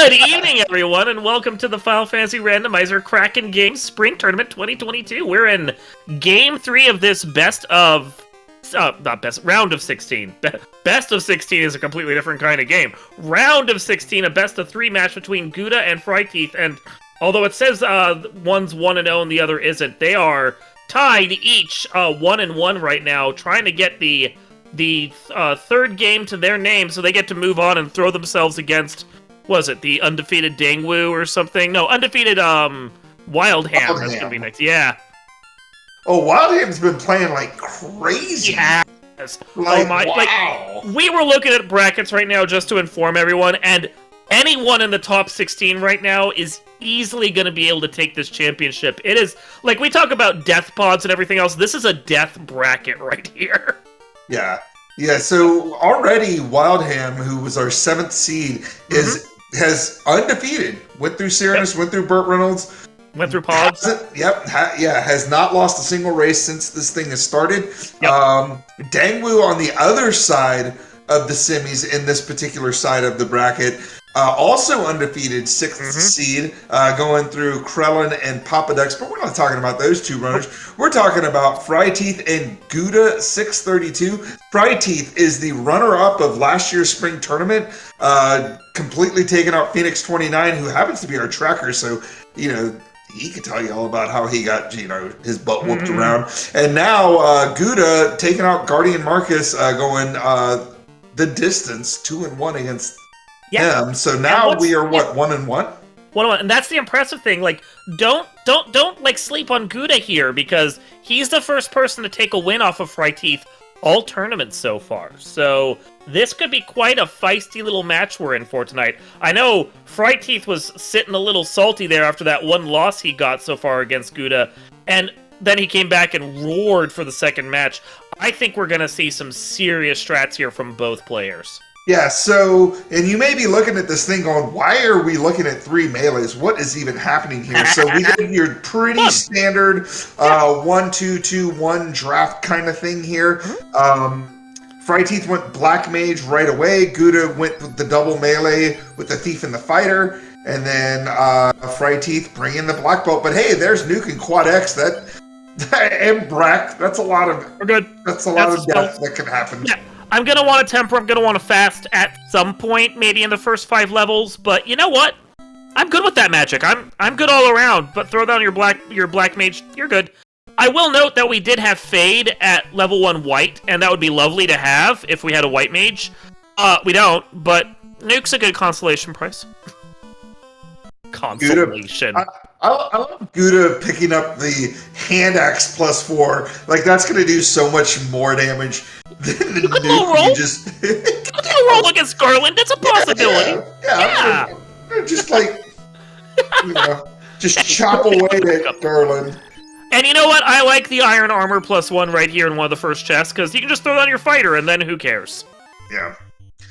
Good evening, everyone, and welcome to the Final Fantasy Randomizer Kraken Games Spring Tournament 2022. We're in Game 3 of this round of 16. Best of 16 is a completely different kind of game. Round of 16, a best of 3 match between Guda and fryteeth, and although it says one's 1-0 and the other isn't, they are tied each 1-1 right now, trying to get the third game to their name so they get to move on and throw themselves against, was it the undefeated Dangwu or something? No, undefeated Wildham. That's gonna be next. Yeah. Oh, Wildham's been playing like crazy. Yes. Like, oh my! wow. Like, we were looking at brackets right now just to inform everyone, and anyone in the top 16 right now is easily going to be able to take this championship. It is like we talk about death pods and everything else. This is a death bracket right here. Yeah. So already Wildham, who was our 7th seed, has undefeated. Went through Cyranus, went through Burt Reynolds. Went through pods. Has not lost a single race since this thing has started. Dangwu on the other side of the semis in this particular side of the bracket, also undefeated 6th seed, going through Krellin and Papadux, but we're not talking about those two runners. We're talking about fryteeth and guda632. fryteeth is the runner-up of last year's spring tournament, completely taking out Phoenix 29, who happens to be our tracker, so, he could tell you all about how he got, his butt whooped around. And now, Guda taking out Guardian Marcus, going the distance, 2-1 against him. So now we are, 1-1? 1-1, and that's the impressive thing. Like, don't like sleep on Guda here, because he's the first person to take a win off of fryteeth all tournaments so far. So this could be quite a feisty little match we're in for tonight. I know fryteeth was sitting a little salty there after that one loss he got so far against Guda, and then he came back and roared for the second match. I think we're going to see some serious strats here from both players. Yeah, so, and you may be looking at this thing going, why are we looking at 3 melees? What is even happening here? So we did your pretty standard 1-2-2-1 draft kind of thing here. fryteeth went Black Mage right away. Guda went with the double melee with the Thief and the Fighter. And then fryteeth bring in the Black Belt. But hey, there's Nuke and Quad X. And Brack. That's a lot of... We're good. That's a lot of death that can happen. Yeah. I'm going to want to temper, I'm going to want to fast at some point, maybe in the first 5 levels, but you know what? I'm good with that magic. I'm good all around, but throw down your black mage, you're good. I will note that we did have Fade at level 1 white, and that would be lovely to have if we had a white mage. We don't, but Nuke's a good consolation price. Consolation. I love Guda picking up the hand axe +4. Like, that's going to do so much more damage than the Nuke. You just... roll against Garland, that's a possibility. Yeah. Just like, just chop away at Garland. And you know what? I like the Iron Armor +1 right here in one of the first chests, because you can just throw down your fighter, and then who cares? Yeah.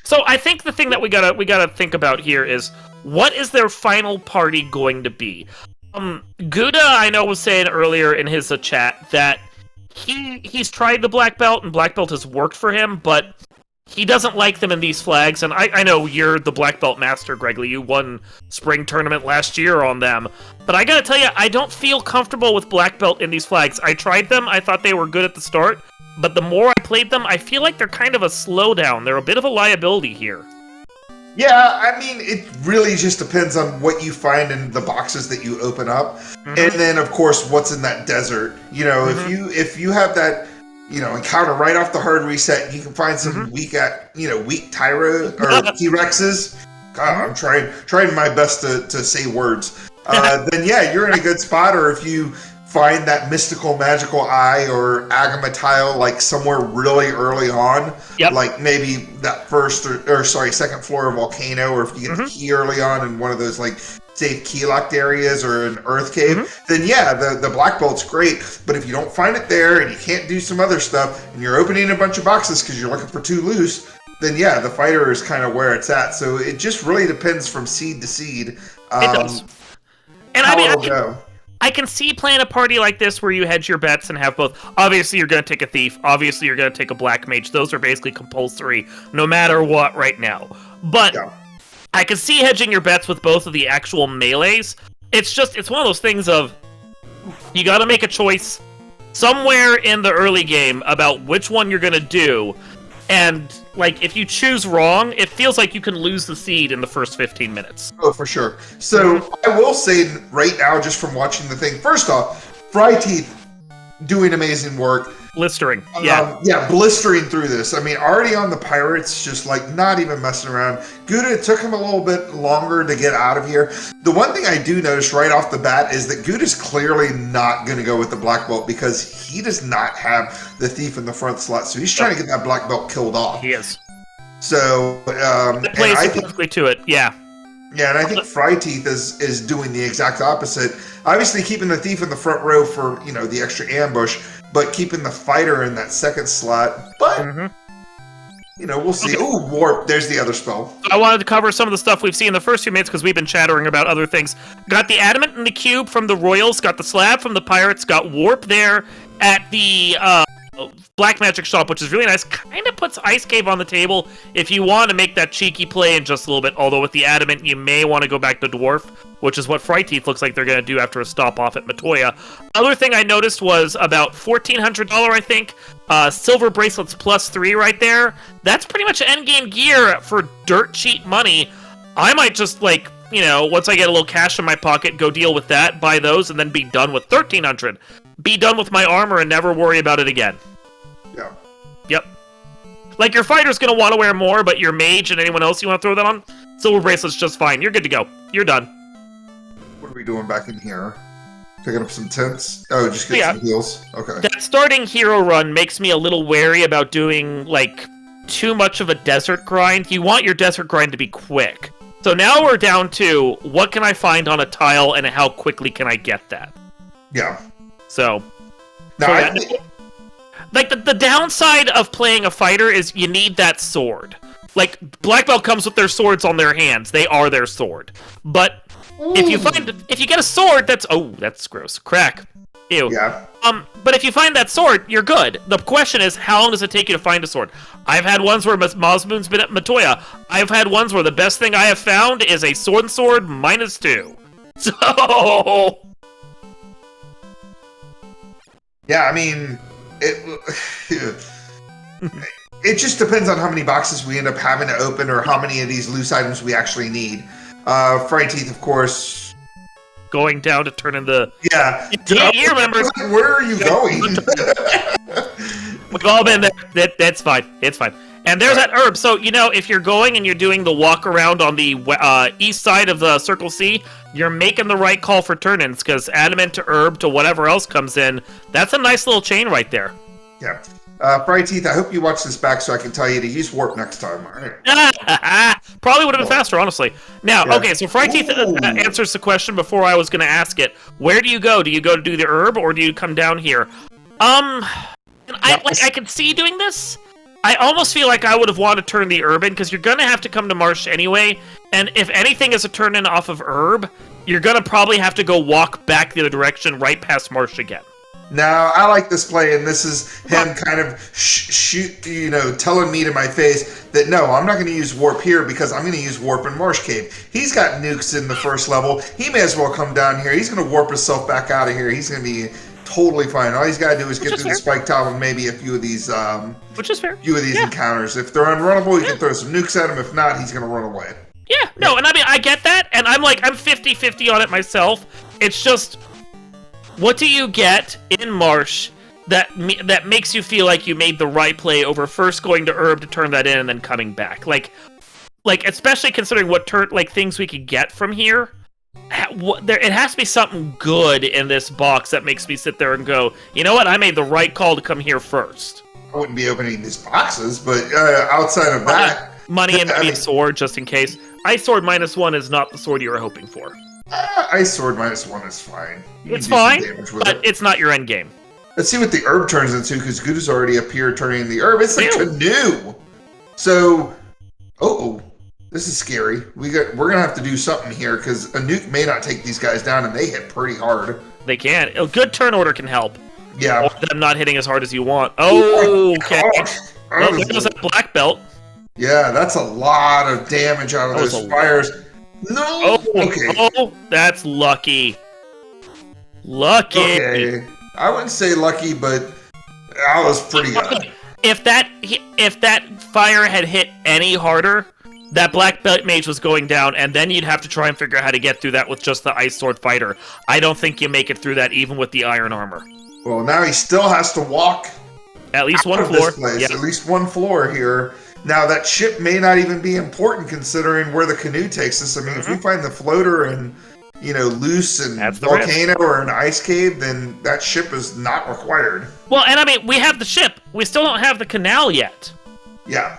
So I think the thing that we gotta think about here is, what is their final party going to be? Guda, I know, was saying earlier in his chat that he's tried the Black Belt, and Black Belt has worked for him, but he doesn't like them in these flags, and I know you're the Black Belt master, Gregley. You won spring tournament last year on them, but I gotta tell you, I don't feel comfortable with Black Belt in these flags. I tried them, I thought they were good at the start, but the more I played them, I feel like they're kind of a slowdown. They're a bit of a liability here. Yeah, I mean, it really just depends on what you find in the boxes that you open up, and then, of course, what's in that desert. If you have that, encounter right off the hard reset, you can find some weak Tyra or T-Rexes. God, I'm trying my best to say words. Then yeah, you're in a good spot. Or if you find that mystical magical eye or agama tile like somewhere really early on, like maybe that first or second floor of volcano, or if you get the key early on in one of those like safe key locked areas or an earth cave, then yeah, the Black Belt's great. But if you don't find it there and you can't do some other stuff and you're opening a bunch of boxes because you're looking for 2 loose, then yeah, the fighter is kind of where it's at. So it just really depends from seed to seed. It does. And I can see playing a party like this where you hedge your bets and have both. Obviously, you're going to take a Thief. Obviously, you're going to take a Black Mage. Those are basically compulsory, no matter what right now. But I can see hedging your bets with both of the actual melees. It's one of those things of, you gotta make a choice somewhere in the early game about which one you're gonna do, and, like, if you choose wrong, it feels like you can lose the seed in the first 15 minutes. Oh, for sure. So, I will say right now, just from watching the thing, first off, fryteeth doing amazing work. Blistering, yeah. Blistering through this. I mean, already on the Pirates, just like not even messing around. Guda, it took him a little bit longer to get out of here. The one thing I do notice right off the bat is that Guda's clearly not going to go with the black belt because he does not have the thief in the front slot. So he's trying to get that black belt killed off. He is. So, that plays perfectly to it, yeah. Yeah, and I think fryteeth is doing the exact opposite. Obviously keeping the thief in the front row for, you know, the extra ambush, but keeping the fighter in that second slot. But, you know, we'll see. Okay. Ooh, warp. There's the other spell. I wanted to cover some of the stuff we've seen in the first few minutes because we've been chattering about other things. Got the adamant in the cube from the Royals, got the slab from the Pirates, got warp there at the Black Magic shop, which is really nice. Kind of puts Ice Cave on the table if you want to make that cheeky play in just a little bit. Although with the adamant, you may want to go back to Dwarf, which is what fryteeth looks like they're going to do after a stop off at Matoya. Other thing I noticed was about $1,400, I think. Silver bracelets +3 right there. That's pretty much endgame gear for dirt cheap money. I might just, like, you know, once I get a little cash in my pocket, go deal with that, buy those, and then be done with $1,300. Be done with my armor and never worry about it again. Yeah. Yep. Like, your fighter's going to want to wear more, but your mage and anyone else you want to throw that on, silver bracelet's just fine. You're good to go. You're done. What are we doing back in here? Picking up some tents? Oh, just get some heals? Okay. That starting hero run makes me a little wary about doing, like, too much of a desert grind. You want your desert grind to be quick. So now we're down to, what can I find on a tile and how quickly can I get that? Yeah. So... Now, like, the downside of playing a fighter is you need that sword. Like, Black Belt comes with their swords on their hands. They are their sword. But if you get a sword, that's gross. Crack. Ew. Yeah. But if you find that sword, you're good. The question is, how long does it take you to find a sword? I've had ones where Mosmoon's been at Matoya. I've had ones where the best thing I have found is a sword and sword -2. So... Yeah, I mean... It just depends on how many boxes we end up having to open or how many of these loose items we actually need. Fryteeth, of course. Going down to turn in the... Yeah. You remember... Where are you going? We've all been there. That's fine. It's fine. And there's that herb. So, you know, if you're going and you're doing the walk around on the east side of the Circle C, you're making the right call for turn-ins, because adamant to herb to whatever else comes in, that's a nice little chain right there. Yeah. Fryteeth, I hope you watch this back so I can tell you to use warp next time. All right. Probably would have been faster, honestly. Now, okay, so Fryteeth answers the question before I was going to ask it. Where do you go? Do you go to do the herb, or do you come down here? I can see doing this. I almost feel like I would have wanted to turn the herb in, because you're going to have to come to Marsh anyway, and if anything is a turn-in off of herb, you're going to probably have to go walk back the other direction right past Marsh again. Now, I like this play, and this is him kind of telling me to my face that, no, I'm not going to use warp here because I'm going to use warp in Marsh Cave. He's got nukes in the first level. He may as well come down here. He's going to warp himself back out of here. He's going to be totally fine. All he's got to do is get through the spike tile and maybe a few of these which is fair. Encounters. If they're unrunnable, you can throw some nukes at him. If not, he's going to run away. Yeah, no, and I mean, I get that, and I'm 50-50 on it myself. It's just... what do you get in Marsh that makes you feel like you made the right play over first going to herb to turn that in and then coming back? Like especially considering what things we could get from here. It has to be something good in this box that makes me sit there and go, you know what? I made the right call to come here first. I wouldn't be opening these boxes, but outside of that, money and maybe a sword just in case. Ice Sword -1 is not the sword you were hoping for. Ice Sword -1 is fine. It's fine, but it's not your end game. Let's see what the herb turns into, because Guda's already up here turning the herb. It's a canoe! So, this is scary. We're gonna have to do something here, because a nuke may not take these guys down, and they hit pretty hard. They can. A good turn order can help. Yeah. Or them not hitting as hard as you want. Oh, okay. Well, there's that black belt. Yeah, that's a lot of damage out of That was those a fires. No. Okay. Oh, that's lucky. Lucky. Okay. I wouldn't say lucky, but that was pretty good. If that fire had hit any harder, that black belt mage was going down, and then you'd have to try and figure out how to get through that with just the ice sword fighter. I don't think you make it through that even with the iron armor. Well, now he still has to walk at least one out of floor. This place. Yep. At least one floor here. Now that ship may not even be important considering where the canoe takes us. I mean, if we find the floater and loose and volcano or an ice cave, then that ship is not required. Well, and I mean, we have the ship. We still don't have the canal yet. Yeah.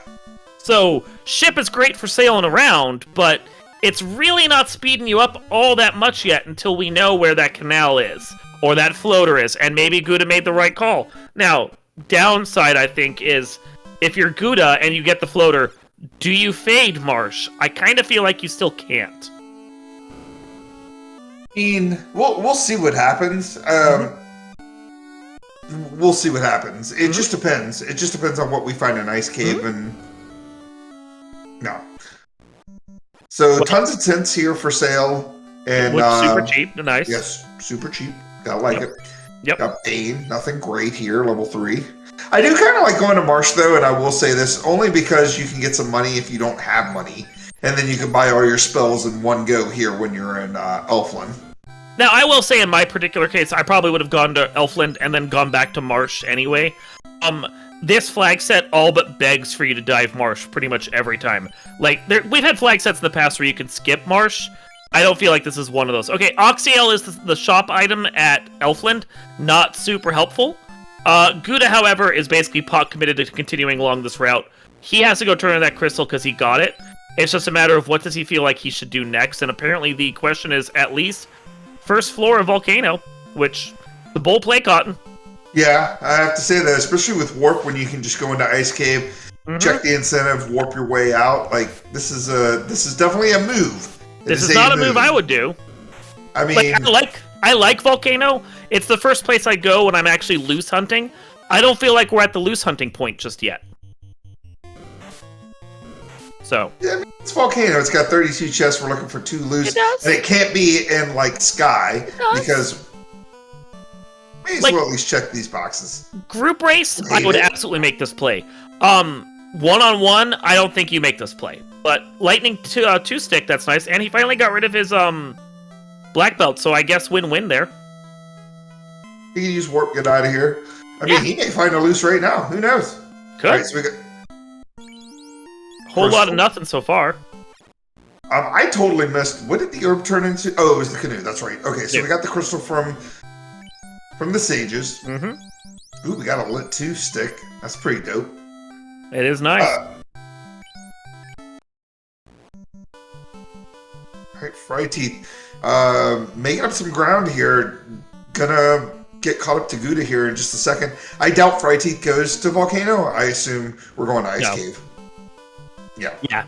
So, ship is great for sailing around, but it's really not speeding you up all that much yet until we know where that canal is, or that floater is, and maybe Guda made the right call. Now, downside, I think, is if you're Guda and you get the floater, do you fade Marsh? I kind of feel like you still can't. I mean, we'll see what happens. We'll see what happens. It just depends. It just depends on what we find in Ice Cave and... No. So, tons of tents here for sale. And super cheap. Nice. Yes, super cheap. Gotta like it. Yep. Got Bane. Nothing great here, level 3. I do kind of like going to Marsh, though, and I will say this, only because you can get some money if you don't have money. And then you can buy all your spells in one go here when you're in Elfland. Now, I will say in my particular case, I probably would have gone to Elfland and then gone back to Marsh anyway. This flag set all but begs for you to dive Marsh pretty much every time. Like, we've had flag sets in the past where you can skip Marsh. I don't feel like this is one of those. Okay, Oxyel is the shop item at Elfland. Not super helpful. Guda, however, is basically pot committed to continuing along this route. He has to go turn in that crystal because he got it. It's just a matter of what does he feel like he should do next, and apparently the question is at least first floor of Volcano, which the bowl play cotton. Yeah, I have to say that, especially with Warp, when you can just go into Ice Cave, check the incentive, warp your way out. Like, this is definitely a move. This is not a move I would do. I mean, I like Volcano. It's the first place I go when I'm actually loose hunting. I don't feel like we're at the loose hunting point just yet. So. Yeah, I mean, it's Volcano. It's got 32 chests. We're looking for 2 loose. It does. And it can't be in, like, Sky, because may as well at least check these boxes. Group race, I would absolutely make this play. One-on-one, I don't think you make this play. But Lightning two-stick, that's nice. And he finally got rid of his black belt, so I guess win-win there. He can use Warp, get out of here. I mean, he may find a loose right now. Who knows? Could. All right, so we got... Whole lot of nothing so far. I totally missed... What did the herb turn into? Oh, it was the canoe. That's right. Okay, so we got the crystal from the sages. Mm-hmm. Ooh, we got a lit 2 stick. That's pretty dope. It is nice. Alright, fryteeth. Making up some ground here. Gonna get caught up to Guda here in just a second. I doubt fryteeth goes to Volcano. I assume we're going to Ice Cave. Yeah. Yeah.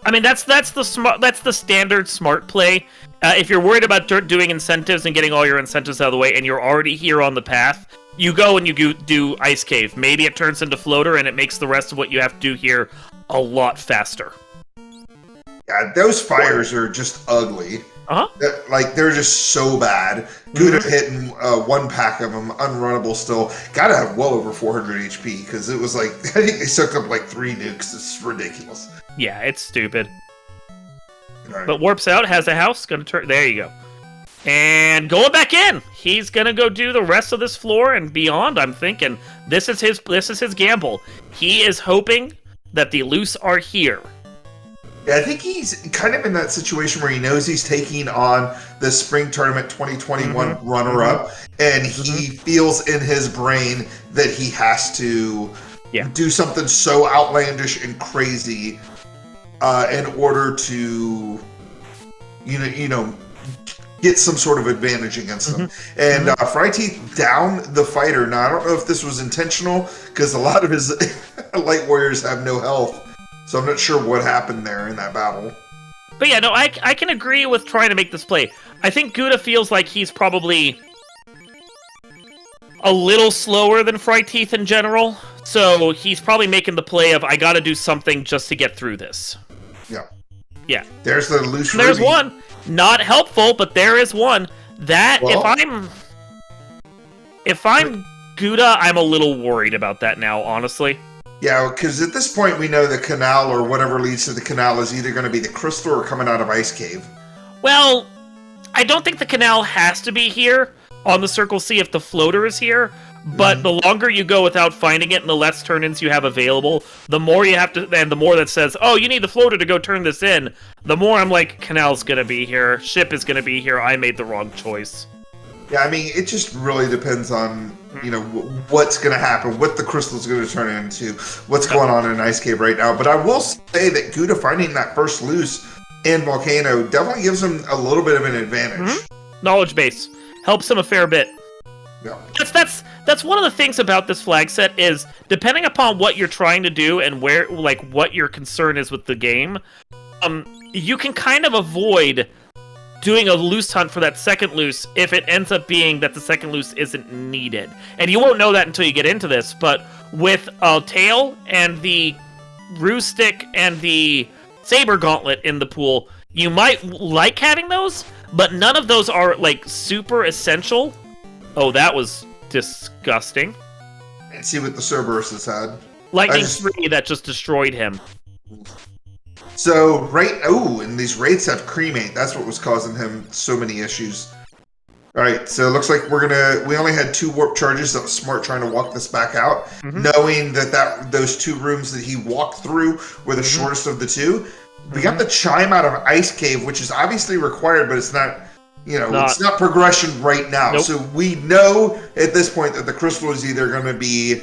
I mean, that's the standard smart play. If you're worried about doing incentives and getting all your incentives out of the way, and you're already here on the path, you go and you do Ice Cave. Maybe it turns into Floater, and it makes the rest of what you have to do here a lot faster. Yeah, those fires are just ugly. Like, they're just so bad. Guda hitting 1 pack of them, unrunnable still. Gotta have well over 400 HP, because it was like, I think they sucked up like 3 nukes. It's ridiculous. Yeah, it's stupid. Right. But warps out, has a house, gonna turn. There you go. And going back in, he's gonna go do the rest of this floor and beyond. I'm thinking this is his gamble. He is hoping that the loose are here. Yeah, I think he's kind of in that situation where he knows he's taking on the Spring Tournament 2021 runner-up, and he feels in his brain that he has to do something so outlandish and crazy in order to, you know, get some sort of advantage against them. And fryteeth down the fighter. Now, I don't know if this was intentional, because a lot of his light warriors have no health. So I'm not sure what happened there in that battle. But yeah, no, I can agree with trying to make this play. I think Guda feels like he's probably a little slower than fryteeth in general So he's probably making the play of, I gotta do something just to get through this. Yeah. Yeah. There's the loose ruby. There's one. Not helpful, but there is one. That, Well, if I'm Guda, I'm a little worried about that now, honestly. Yeah, because at this point we know the canal or whatever leads to the canal is either going to be the crystal or coming out of Ice Cave. Well, I don't think the canal has to be here on the Circle C if the floater is here, but the longer you go without finding it and the less turn-ins you have available, the more you have to, and the more that says, oh, you need the floater to go turn this in, the more I'm like, canal's gonna be here, ship is gonna be here, I made the wrong choice. Yeah, I mean, it just really depends on, you know, what's going to happen, what the crystal's going to turn into, what's going on in Ice Cave right now. But I will say that Guda finding that first loose in Volcano definitely gives him a little bit of an advantage. Knowledge base. Helps him a fair bit. Yeah. That's one of the things about this flag set is, depending upon what you're trying to do and where, like, what your concern is with the game, you can kind of avoid doing a loose hunt for that second loose if it ends up being that the second loose isn't needed. And you won't know that until you get into this, but with Tail and the Roo Stick and the Saber Gauntlet in the pool, you might like having those, but none of those are, like, super essential. Oh, that was disgusting. And see what the Cerberus had. Lightning 3 that just destroyed him. So, and these raids have cremate. That's what was causing him so many issues. Alright, so it looks like we only had 2 warp charges. That was smart trying to walk this back out, knowing that those 2 rooms that he walked through were the shortest of the 2. We got the chime out of Ice Cave, which is obviously required, but it's not, it's not progression right now. Nope. So we know at this point that the crystal is either going to be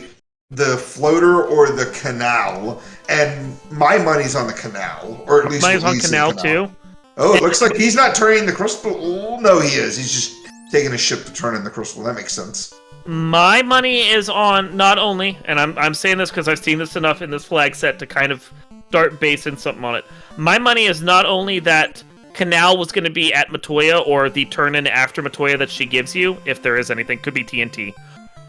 the floater or the canal, and my money's on the canal, or at least mine's on canal too. Oh, it looks like he's not turning the crystal. Oh, no, he is. He's just taking a ship to turn in the crystal. That makes sense. My money is on not only, and I'm saying this because I've seen this enough in this flag set to kind of start basing something on it. My money is not only that canal was going to be at Matoya, or the turn in after Matoya that she gives you, if there is anything, could be TNT.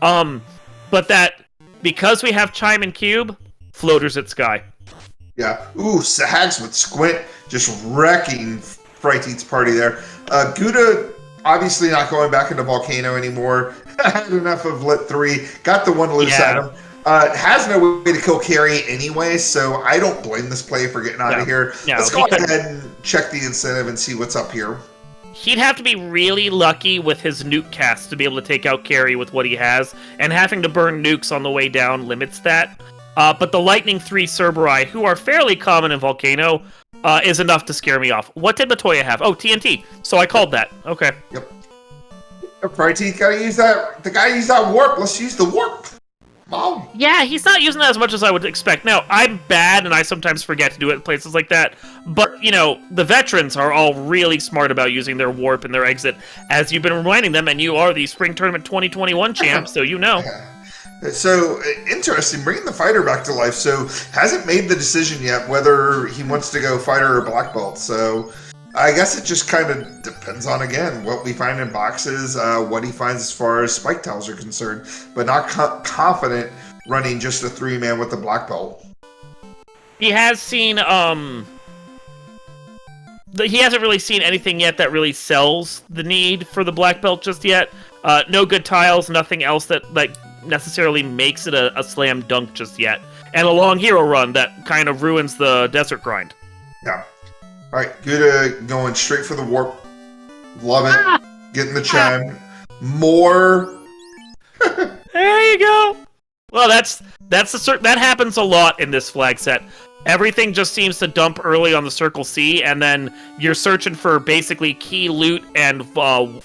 But that because we have Chime and Cube, floaters at Sky. Yeah. Ooh, Sags with Squint just wrecking fryteeth's party there. Guda obviously not going back into Volcano anymore. Had enough of Lit 3. Got the one loose item. Has no way to kill Carrie anyway, so I don't blame this play for getting out of here. Let's go ahead and check the incentive and see what's up here. He'd have to be really lucky with his nuke cast to be able to take out Carrie with what he has, and having to burn nukes on the way down limits that. But the Lightning 3 Cerberus, who are fairly common in Volcano, is enough to scare me off. What did Matoya have? Oh, TNT. So I called that. Okay. Yep. Fryteeth gotta use that. The guy used that warp. Let's use the warp. Mom. Yeah, he's not using that as much as I would expect. Now, I'm bad, and I sometimes forget to do it in places like that. But, the veterans are all really smart about using their warp and their exit, as you've been reminding them, and you are the Spring Tournament 2021 champ, so you know. So, interesting, bringing the fighter back to life. So, hasn't made the decision yet whether he wants to go fighter or black belt. So, I guess it just kind of depends on, again, what we find in boxes, what he finds as far as spike tiles are concerned, but not confident running just a 3-man with the black belt. He has seen, he hasn't really seen anything yet that really sells the need for the black belt just yet. No good tiles, nothing else that, necessarily makes it a slam dunk just yet. And a long hero run that kind of ruins the desert grind. Yeah. Alright, Guda going straight for the warp. Love it. Getting the chime. More. There you go. Well, that happens a lot in this flag set. Everything just seems to dump early on the Circle C, and then you're searching for basically key loot and floater.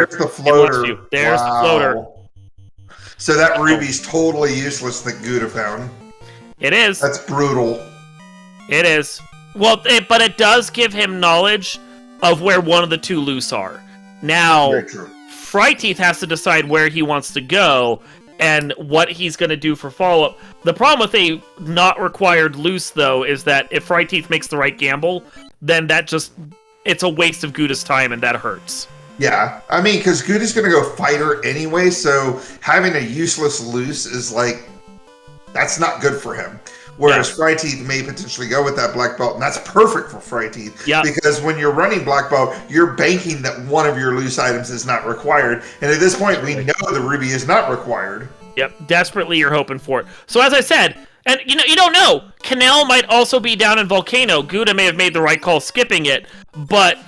There's the floater. There's the floater. So that ruby's totally useless that Guda found. It is. That's brutal. It is. Well, but it does give him knowledge of where one of the 2 loose are. Now, Fryteeth has to decide where he wants to go and what he's going to do for follow-up. The problem with a not required loose, though, is that if Fryteeth makes the right gamble, then it's a waste of Guda's time, and that hurts. Yeah, I mean, because Guda's going to go fighter anyway, so having a useless loose is like, That's not good for him. Whereas fryteeth may potentially go with that black belt, and that's perfect for fryteeth. Yeah. Because when you're running black belt, you're banking that one of your loose items is not required. And at this point, we know the ruby is not required. Yep, desperately you're hoping for it. So as I said, and you don't know, Canal might also be down in Volcano. Guda may have made the right call skipping it, but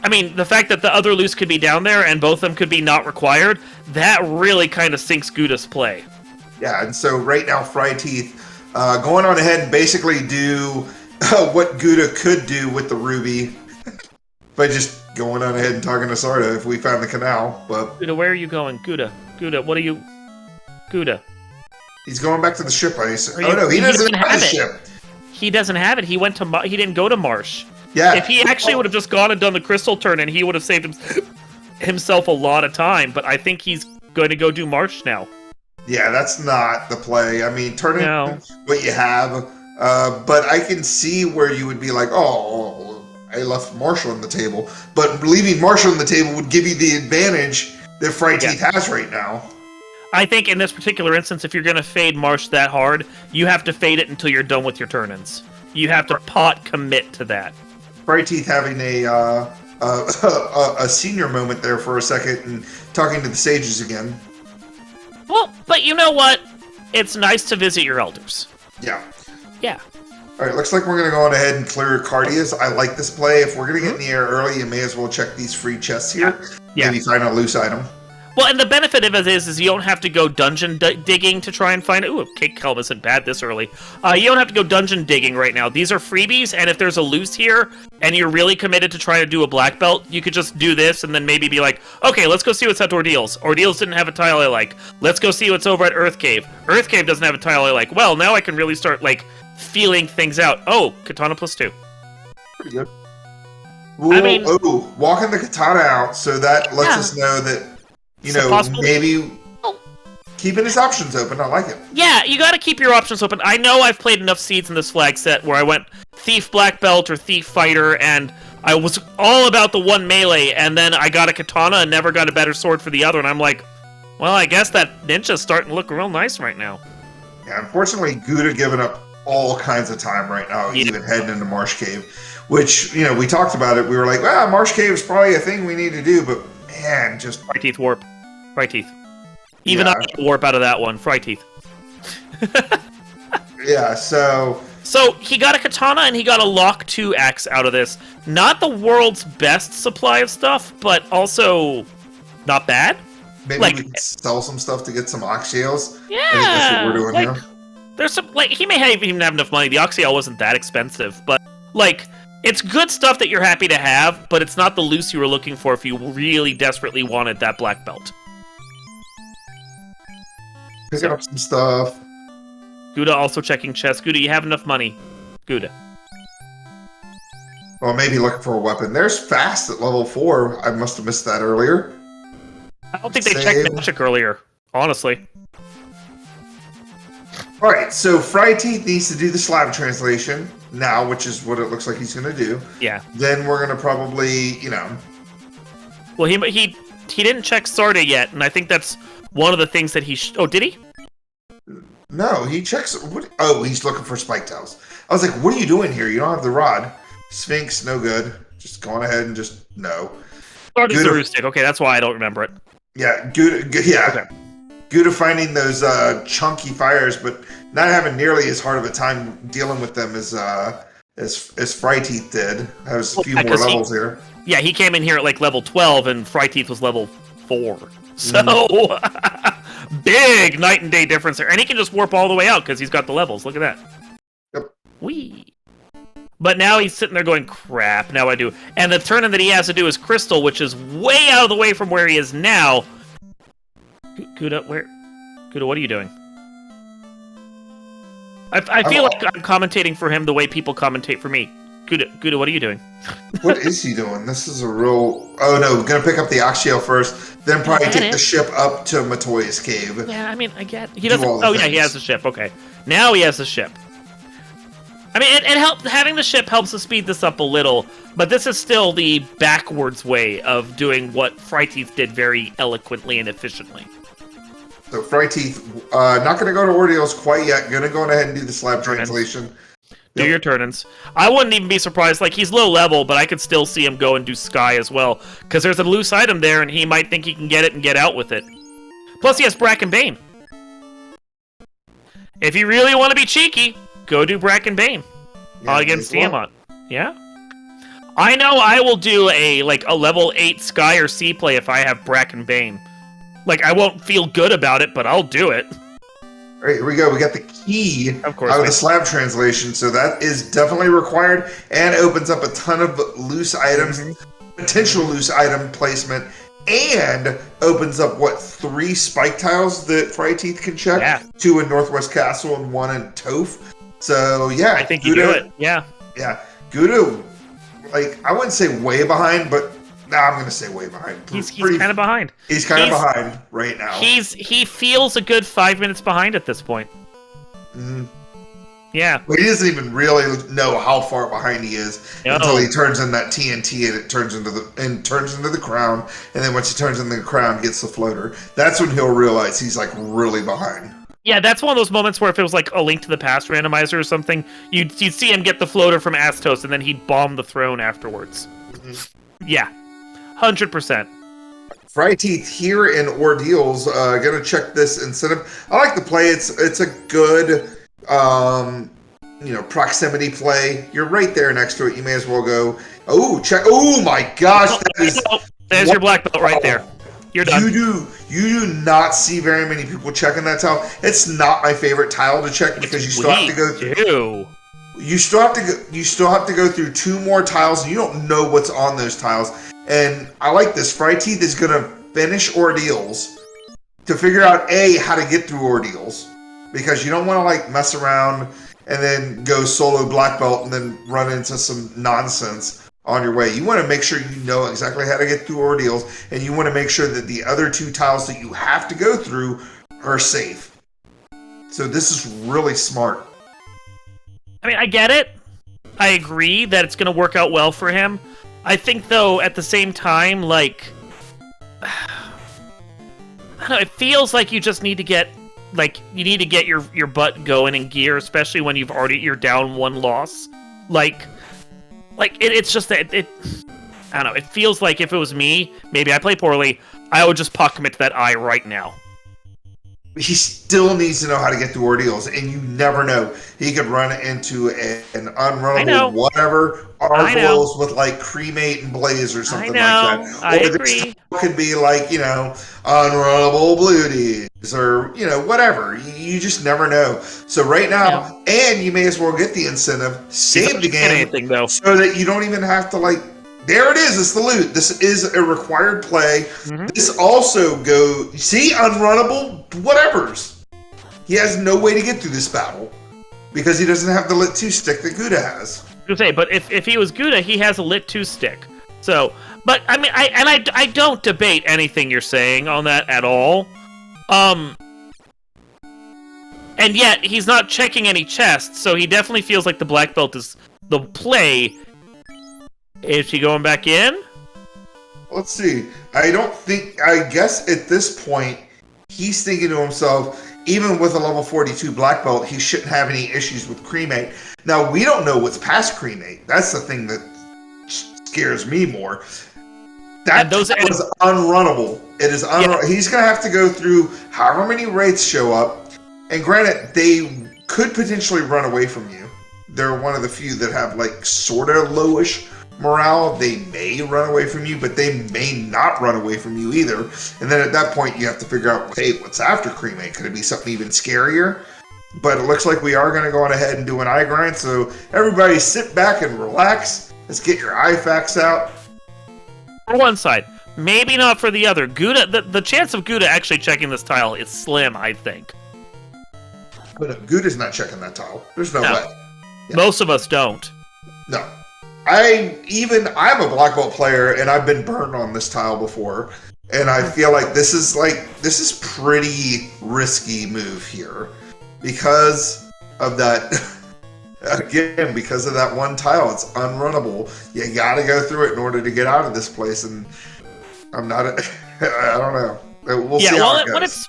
I mean, the fact that the other loose could be down there and both of them could be not required, that really kind of sinks Guda's play. Yeah, and so right now, fryteeth going on ahead and basically do what Guda could do with the ruby by just going on ahead and talking to Sarda if we found the canal. But Guda, where are you going? Guda, what are you... Guda. He's going back to the ship, I assume. Oh no, he doesn't have a ship. He doesn't have it. He went to... He didn't go to Marsh. Yeah. If he actually would have just gone and done the crystal turn, and he would have saved himself a lot of time, but I think he's going to go do Marsh now. Yeah, that's not the play. I mean, turn in what you have, but I can see where you would be like, oh, I left Marshall on the table. But leaving Marshall on the table would give you the advantage that fryteeth has right now. I think in this particular instance, if you're going to fade Marsh that hard, you have to fade it until you're done with your turn-ins. You have to pot commit to that. fryteeth having a senior moment there for a second and talking to the sages again. Well, but you know what? It's nice to visit your elders. Yeah. Yeah. All right, looks like we're going to go on ahead and clear Cardias. I like this play. If we're going to get in the air early, you may as well check these free chests here. Yeah. Maybe find a loose item. Well, and the benefit of it is you don't have to go dungeon digging to try and find it. Ooh, Cake Helm isn't bad this early. You don't have to go dungeon digging right now. These are freebies, and if there's a loose here, and you're really committed to trying to do a black belt, you could just do this, and then maybe be like, okay, let's go see what's at Ordeals. Ordeals didn't have a tile I like. Let's go see what's over at Earth Cave. Earth Cave doesn't have a tile I like. Well, now I can really start, like, feeling things out. Oh, Katana +2. Pretty good. Ooh, walking the Katana out, so that lets us know that maybe keeping his options open. I like it. Yeah, you got to keep your options open. I know I've played enough seeds in this flag set where I went Thief Black Belt or Thief Fighter, and I was all about the one melee, and then I got a Katana and never got a better sword for the other, and I'm like, well, I guess that ninja's starting to look real nice right now. Yeah, unfortunately, Guda giving up all kinds of time right now, even heading into Marsh Cave, which, we talked about it. We were like, well, Marsh Cave is probably a thing we need to do, but man, just... fryteeth warp. Fryteeth. Even I get warp out of that one. Fryteeth. Yeah, so... So, he got a Katana and he got a Lock 2 axe out of this. Not the world's best supply of stuff, but also not bad. Maybe we can sell some stuff to get some Oxyales. Yeah. I think that's what we're doing here. There's some, he may even have enough money. The Oxyale wasn't that expensive, but, it's good stuff that you're happy to have, but it's not the loose you were looking for if you really desperately wanted that black belt. Picking up some stuff. Guda also checking chests. Guda, you have enough money. Guda. Well, maybe looking for a weapon. There's fast at level 4. I must have missed that earlier. I don't think they checked magic earlier, honestly. Alright, so fryteeth needs to do the slab translation now, which is what it looks like he's going to do. Yeah. Then we're going to probably, Well, he didn't check Sarda yet, and I think that's one of the things that he... Oh, did he? No, he checks... he's looking for spike tiles. I was like, what are you doing here? You don't have the rod. Sphinx, no good. Just going ahead and just... No. Sarda's the Roostic. Okay, that's why I don't remember it. Yeah, Guda finding those chunky fires, but not having nearly as hard of a time dealing with them as fryteeth did. Has a few more levels here. Yeah, he came in here at level 12, and fryteeth was level 4. So, big night and day difference there. And he can just warp all the way out because he's got the levels. Look at that. Yep. Whee. But now he's sitting there going, crap, now I do. And the turn-in that he has to do is Crystal, which is way out of the way from where he is now. Guda, what are you doing? I feel like I'm commentating for him the way people commentate for me. Guda, what are you doing? What is he doing? This is a real... Oh, no, we're going to pick up the Oxyale first, then probably take the ship up to Matoya's cave. Yeah, I mean, I get... He doesn't... Oh, yeah, he has the ship. Okay. Now he has the ship. I mean, it helps... Having the ship helps to speed this up a little, but this is still the backwards way of doing what fryteeth did very eloquently and efficiently. So fryteeth, not going to go to ordeals quite yet. Going to go ahead and do the slab translation. Do your turn-ins. I wouldn't even be surprised. Like, he's low level, but I could still see him go and do Sky as well. Because there's a loose item there, and he might think he can get it and get out with it. Plus, he has Bracken Bane. If you really want to be cheeky, go do Bracken Bane. Against Tiamat. Yeah. I know I will do a level 8 Sky or Sea play if I have Bracken Bane. Like, I won't feel good about it, but I'll do it. All right, here we go. We got the key of course, out of the slab translation, so that is definitely required and opens up a ton of loose items, potential loose item placement, and opens up, 3 spike tiles that fryteeth can check? Yeah. 2 in Northwest Castle and 1 in Toph. So, yeah. I think you do it, yeah. Yeah. Guda, I wouldn't say way behind, but I'm going to say way behind. He's kind of behind. He's kind of behind right now. He feels a good 5 minutes behind at this point. Yeah. Well, he doesn't even really know how far behind he is until he turns in that TNT and it turns into the crown, and then once he turns into the crown, gets the floater. That's when he'll realize he's really behind. Yeah, that's one of those moments where if it was like a Link to the Past randomizer or something, you'd see him get the floater from Astos, and then he'd bomb the throne afterwards. Yeah. 100%. fryteeth here in Ordeals, gonna check this incentive. I like the play. It's a good proximity play. You're right there next to it. You may as well go. Oh, check. Oh my gosh, there's your black belt right there. You're done. You do not see very many people checking that tile. It's not my favorite tile to check because you still have to go through. You still have to go through 2 more tiles, and you don't know what's on those tiles. And I like this. fryteeth is going to finish Ordeals to figure out, how to get through Ordeals. Because you don't want to, mess around and then go solo black belt and then run into some nonsense on your way. You want to make sure you know exactly how to get through Ordeals, and you want to make sure that the other 2 tiles that you have to go through are safe. So this is really smart. I mean, I get it. I agree that it's going to work out well for him. I think, though, at the same time, I don't know, it feels like you just need to get, your butt going in gear, especially when you're down 1 loss. It's just that I don't know, it feels like if it was me, maybe I play poorly, I would just puck commit to that eye right now. He still needs to know how to get through Ordeals, and you never know. He could run into an unrunnable whatever Arvoils with cremate and blaze or something like that. I agree. It could be unrunnable bluties or whatever. You just never know. So right now, and you may as well get the incentive, save the game, so that you don't even have to There it is. It's the loot. This is a required play. This also see, unrunnable whatevers. He has no way to get through this battle because he doesn't have the lit 2 stick that Guda has. I was gonna say, but if he was Guda, he has a lit 2 stick. So, but I mean, I don't debate anything you're saying on that at all. And yet he's not checking any chests, so he definitely feels like the black belt is the play. Is she going back in? Let's see. I guess at this point, he's thinking to himself, even with a level 42 black belt, he shouldn't have any issues with cremate. Now, we don't know what's past cremate. That's the thing that scares me more. That is unrunnable. It is unrunnable. Yeah. He's going to have to go through however many wraiths show up. And granted, they could potentially run away from you. They're one of the few that have sort of lowish morale. They may run away from you, but they may not run away from you either. And then at that point, you have to figure out, what's after cremate? Could it be something even scarier? But it looks like we are going to go on ahead and do an eye grind. So everybody sit back and relax. Let's get your IFAKs out. For one side, maybe not for the other. Guda, the chance of Guda actually checking this tile is slim, I think. But Guda's not checking that tile. There's no way. Yeah. Most of us don't. No. I'm a black belt player, and I've been burned on this tile before, and I feel like this is pretty risky move here because of that. Again, because of that one tile, it's unrunnable. You got to go through it in order to get out of this place, and I don't know. We'll see how it goes.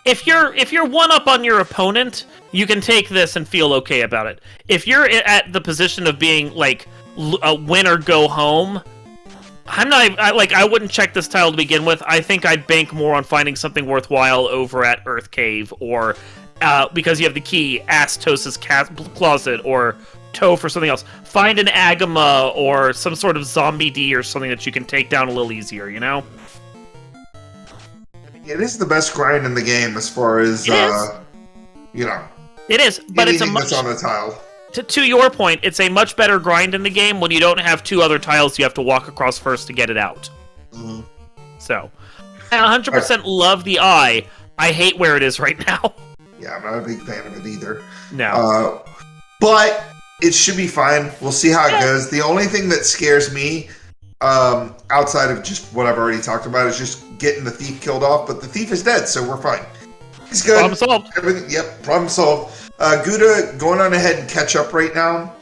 if you're one up on your opponent, you can take this and feel okay about it. If you're at the position of being like a win or go home, I wouldn't check this tile to begin with. I think I'd bank more on finding something worthwhile over at Earth Cave, or because you have the key, ask Tos's closet, or Toph for something else. Find an Agama or some sort of zombie D or something that you can take down a little easier, you know? It is the best grind in the game as far as, you know. It is, but it's a much... that's on the tile. To your point, it's a much better grind in the game when you don't have two other tiles you have to walk across first to get it out. Mm-hmm. So, I 100% love the eye. I hate where it is right now. Yeah, I'm not a big fan of it either. No. But it should be fine. We'll see how it goes. The only thing that scares me, outside of just what I've already talked about, is just getting the thief killed off. But the thief is dead, so we're fine. He's good. Problem solved. Yep, problem solved. Guda going on ahead and catch up right now.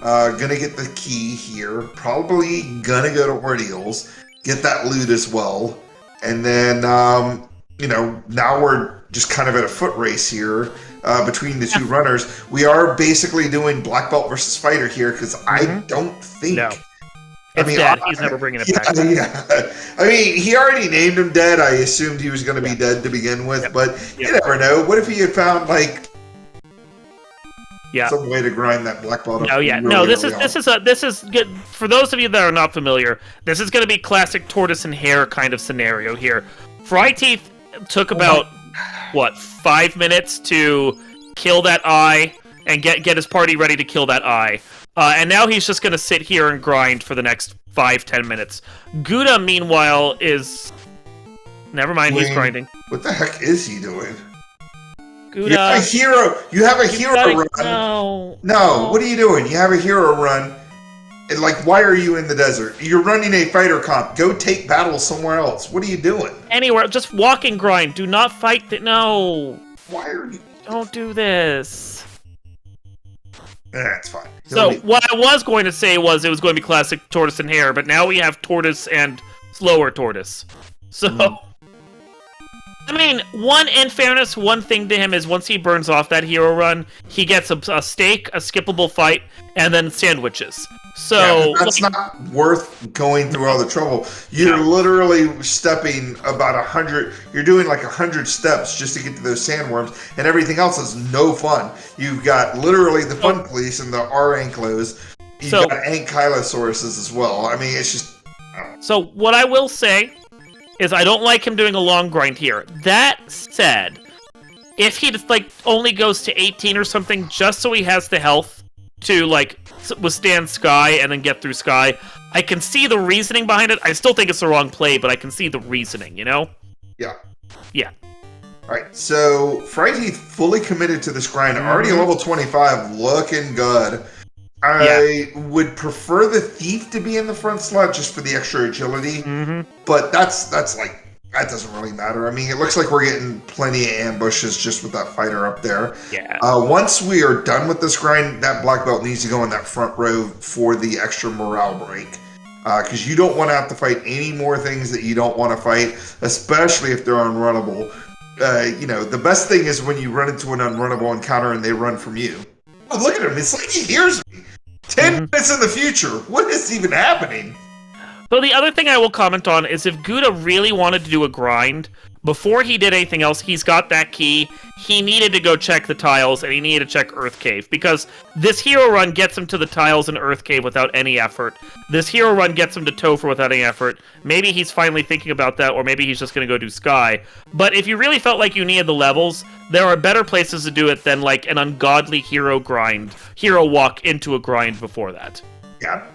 Gonna get the key here. Probably gonna go to Ordeals. Get that loot as well. And then, you know, now we're just kind of at a foot race here between the two runners. We are basically doing black belt versus fighter here because I don't think... No. It's dead. He's never bringing it back. Yeah. I mean, he already named him dead. I assumed he was going to be dead to begin with, but you never know. What if he had found, like, some way to grind that black belt up? Oh yeah, no. This is good for those of you that are not familiar. This is going to be classic tortoise and hare kind of scenario here. Fryteeth took about 5 minutes to kill that eye and get his party ready to kill that eye. And now he's just going to sit here and grind for the next 5-10 minutes. Guda, meanwhile, is... Never mind, he's grinding. What the heck is he doing? Guda... You have a hero run. No, what are you doing? You have a hero run. And, like, why are you in the desert? You're running a fighter comp. Go take battle somewhere else. What are you doing? Anywhere. Just walk and grind. Do not fight the... No. Why are you... Don't do this. That's fine. So, what I was going to say was it was going to be classic tortoise and hare, but now we have tortoise and slower tortoise. So, I mean, in fairness, one thing to him is once he burns off that hero run, he gets a steak, a skippable fight, and then sandwiches. So that's not worth going through all the trouble. You're literally stepping about 100. You're doing like 100 steps just to get to those sandworms, and everything else is no fun. You've got literally the fun police and the Anklos. You've got Ankylosauruses as well. I mean, it's just. So what I will say is I don't like him doing a long grind here. That said, if he just like only goes to 18 or something, just so he has the health to like withstand Sky and then get through Sky, I can see the reasoning behind it. I still think it's the wrong play, but I can see the reasoning, you know? Yeah. Yeah. Alright, so Fryteeth fully committed to this grind, already level 25, looking good. I would prefer the Thief to be in the front slot just for the extra agility, but that's like, that doesn't really matter. I mean, it looks like we're getting plenty of ambushes just with that fighter up there. Yeah. Once we are done with this grind, that black belt needs to go in that front row for the extra morale break. Because you don't want to have to fight any more things that you don't want to fight, especially if they're unrunnable. You know, the best thing is when you run into an unrunnable encounter and they run from you. Oh, look at him. It's like he hears me. 10 minutes in the future. What is even happening? So the other thing I will comment on is if Guda really wanted to do a grind, before he did anything else, he's got that key, he needed to go check the tiles, and he needed to check Earth Cave, because this hero run gets him to the tiles in Earth Cave without any effort. This hero run gets him to Topher without any effort. Maybe he's finally thinking about that, or maybe he's just going to go do Sky. But if you really felt like you needed the levels, there are better places to do it than like an ungodly hero walk into a grind before that. Yeah,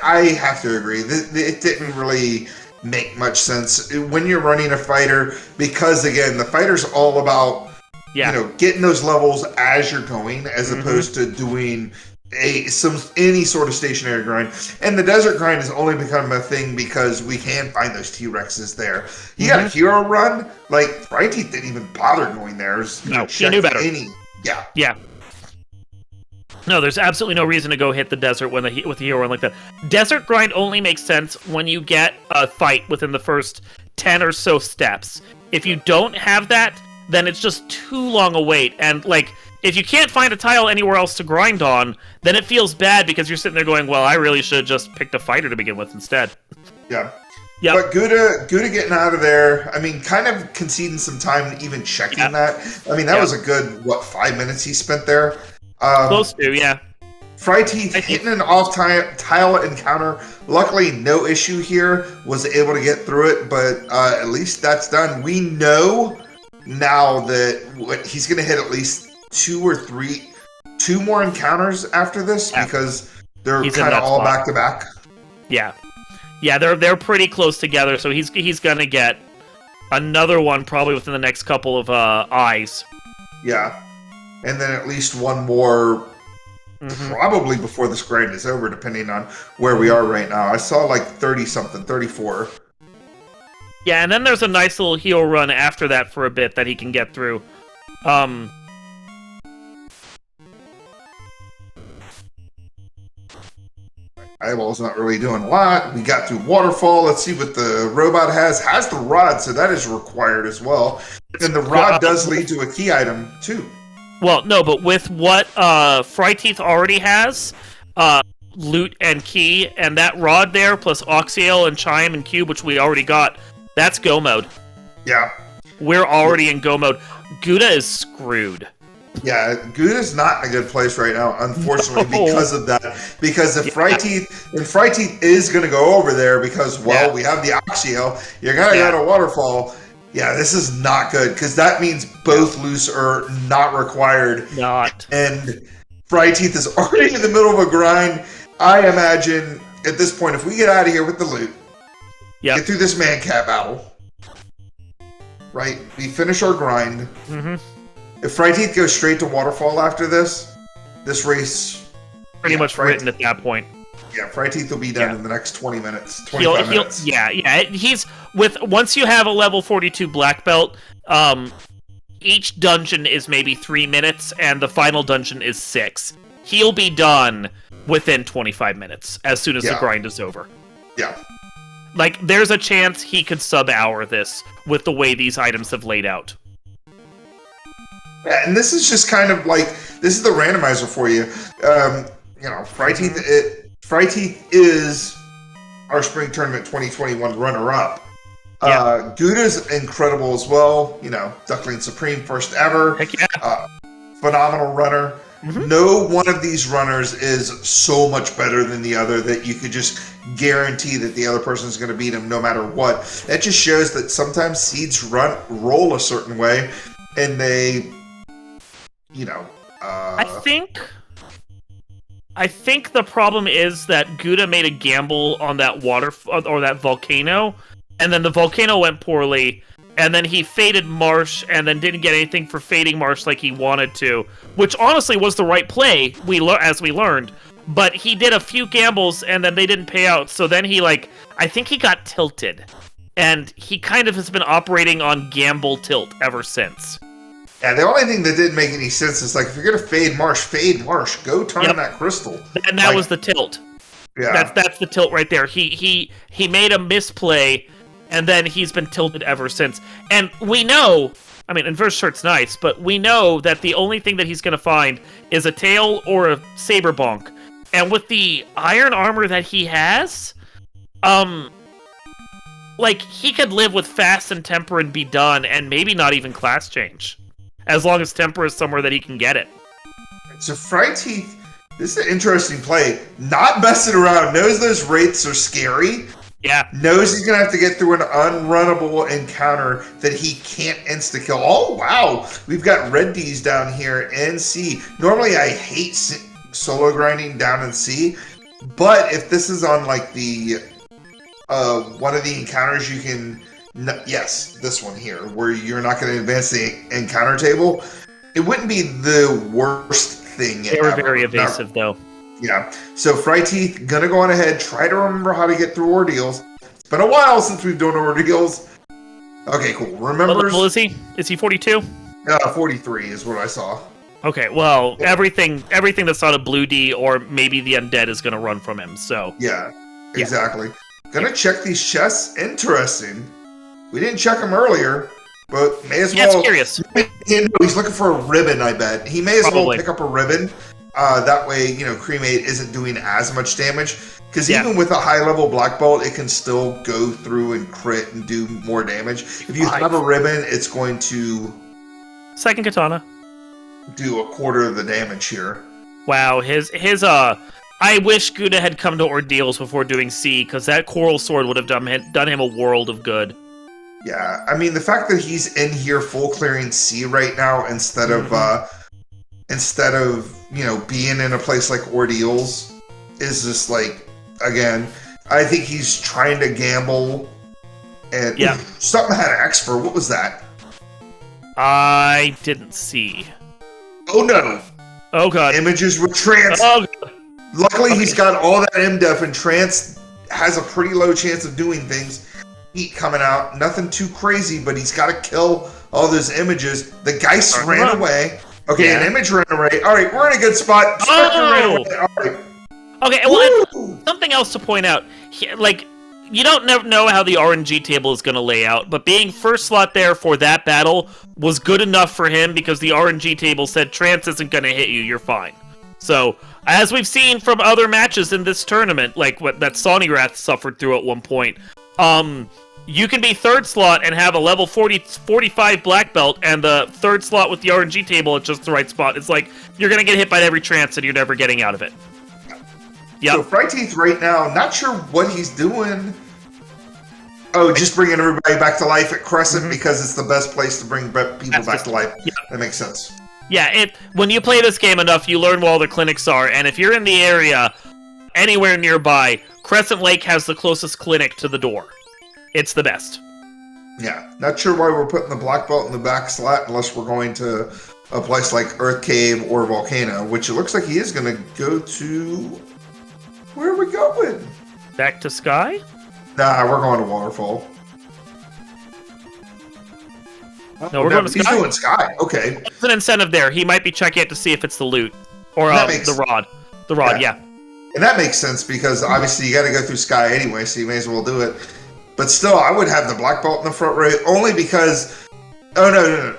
I have to agree. It didn't really make much sense when you're running a fighter, because again, the fighter's all about you know, getting those levels as you're going, as opposed to doing any sort of stationary grind. And the desert grind has only become a thing because we can find those T-Rexes there. You got a hero run, like Fryteeth didn't even bother going there. No, he knew better. Yeah. No, there's absolutely no reason to go hit the desert with a hero run like that. Desert grind only makes sense when you get a fight within the first 10 or so steps. If you don't have that, then it's just too long a wait. And, like, if you can't find a tile anywhere else to grind on, then it feels bad because you're sitting there going, well, I really should have just picked a fighter to begin with instead. Yeah. Yep. But Guda getting out of there, I mean, kind of conceding some time even checking that. I mean, that was a good, 5 minutes he spent there? Close to, yeah. fryteeth hitting an off-tile encounter. Luckily, no issue here. Was able to get through it, but at least that's done. We know now that he's going to hit at least 2 more encounters after this because they're kind of all back-to-back. Yeah. Yeah, they're pretty close together, so he's gonna get another one probably within the next couple of eyes. Yeah, and then at least one more probably before this grind is over, depending on where we are right now. I saw like 30-something, 34. Yeah, and then there's a nice little heal run after that for a bit that he can get through. Eyeball's not really doing a lot. We got through Waterfall. Let's see what the robot has. Has the rod, so that is required as well. And the rod does lead to a key item, too. Well, no, but with what fryteeth already has, loot and key, and that rod there, plus Oxyale and Chime and Cube, which we already got, that's go mode. Yeah. We're already in go mode. Guda is screwed. Yeah, Guda's not in a good place right now, unfortunately, because of that. Because if fryteeth is going to go over there because, well, we have the Oxyale, you're going to go to Waterfall. Yeah, this is not good, because that means both loose are not required. And fryteeth is already in the middle of a grind. I imagine, at this point, if we get out of here with the loot, get through this man cat battle, right, we finish our grind. If fryteeth goes straight to Waterfall after this race... Pretty much written at that point. Yeah, fryteeth will be done in the next 20 minutes, 25 minutes. Yeah. He's once you have a level 42 black belt, each dungeon is maybe 3 minutes, and the final dungeon is 6. He'll be done within 25 minutes, as soon as the grind is over. Yeah. Like, there's a chance he could sub-hour this with the way these items have laid out. Yeah, and this is just kind of like, this is the randomizer for you. fryteeth is our Spring Tournament 2021 runner-up. Guda's incredible as well. Duckling Supreme, first ever. Heck yeah. Phenomenal runner. No one of these runners is so much better than the other that you could just guarantee that the other person is going to beat him no matter what. That just shows that sometimes seeds roll a certain way, and they... I think the problem is that Guda made a gamble on that or that volcano, and then the volcano went poorly, and then he faded Marsh, and then didn't get anything for fading Marsh like he wanted to, which honestly was the right play, as we learned, but he did a few gambles, and then they didn't pay out, so then I think he got tilted, and he kind of has been operating on gamble tilt ever since. Yeah, the only thing that didn't make any sense is, like, if you're going to fade Marsh. Go turn that crystal. And that was the tilt. Yeah. That's the tilt right there. He made a misplay, and then he's been tilted ever since. And we know, I mean, Inverse Shirt's nice, but we know that the only thing that he's going to find is a tail or a saber bonk. And with the iron armor that he has, he could live with fast and temper and be done, and maybe not even class change. As long as temper is somewhere that he can get it. So fryteeth, this is an interesting play. Not messing around. Knows those wraiths are scary. Yeah. Knows he's going to have to get through an unrunnable encounter that he can't insta-kill. Oh, wow. We've got red D's down here in C. Normally, I hate solo grinding down in C. But if this is on, like, the... one of the encounters you can... yes, this one here, where you're not going to advance the encounter table. It wouldn't be the worst thing ever. They were very evasive, though. Yeah. So fryteeth, gonna go on ahead, try to remember how to get through ordeals. It's been a while since we've done ordeals. Okay, cool. Remembers... What level is he? Is he 42? 43 is what I saw. Okay, well, everything that's not a blue D or maybe the undead is going to run from him, so... Yeah, exactly. Gonna check these chests. Interesting. We didn't check them earlier. But may as Yeah, well. it's curious. He's looking for a ribbon, I bet. He may as well Probably. pick up a ribbon. That way, cremate isn't doing as much damage. Because even with a high-level black belt, it can still go through and crit and do more damage. If you have a ribbon, it's going to... Second katana. Do a quarter of the damage here. Wow, I wish Guda had come to Ordeals before doing C, because that Coral Sword would have done him a world of good. Yeah, I mean, the fact that he's in here full clearing C right now instead of being in a place like Ordeals is just like, again, I think he's trying to gamble. And something had X for, what was that? I didn't see. Oh no! Oh god. Images with trance. Oh, luckily, he's got all that MDef, and trance has a pretty low chance of doing things. Heat coming out, nothing too crazy, but he's got to kill all those images. The Geist ran away. Okay, an image ran away. All right, we're in a good spot. Spectre ran away. All right. Okay, well, something else to point out. You don't never know how the RNG table is going to lay out, but being first slot there for that battle was good enough for him because the RNG table said trance isn't going to hit you, you're fine. So, as we've seen from other matches in this tournament, like what that Sonigrath suffered through at one point, you can be third slot and have a level 45 black belt, and the third slot with the RNG table at just the right spot. It's like, you're going to get hit by every trance and you're never getting out of it. Yep. So fryteeth right now, not sure what he's doing. Oh, just bringing everybody back to life at Crescent because it's the best place to bring people back to life. Yeah. That makes sense. Yeah, when you play this game enough, you learn where all the clinics are, and if you're in the area, anywhere nearby, Crescent Lake has the closest clinic to the door. It's the best. Yeah, not sure why we're putting the black belt in the back slot unless we're going to a place like Earth Cave or Volcano, which it looks like he is going to go to... Where are we going? Back to Sky? Nah, we're going to Waterfall. No, we're going to Sky. He's doing Sky. Okay. There's an incentive there. He might be checking it to see if it's the loot. Or the rod. The rod, yeah. And that makes sense because obviously you got to go through Sky anyway, so you may as well do it. But still, I would have the black belt in the front row only because... Oh, no.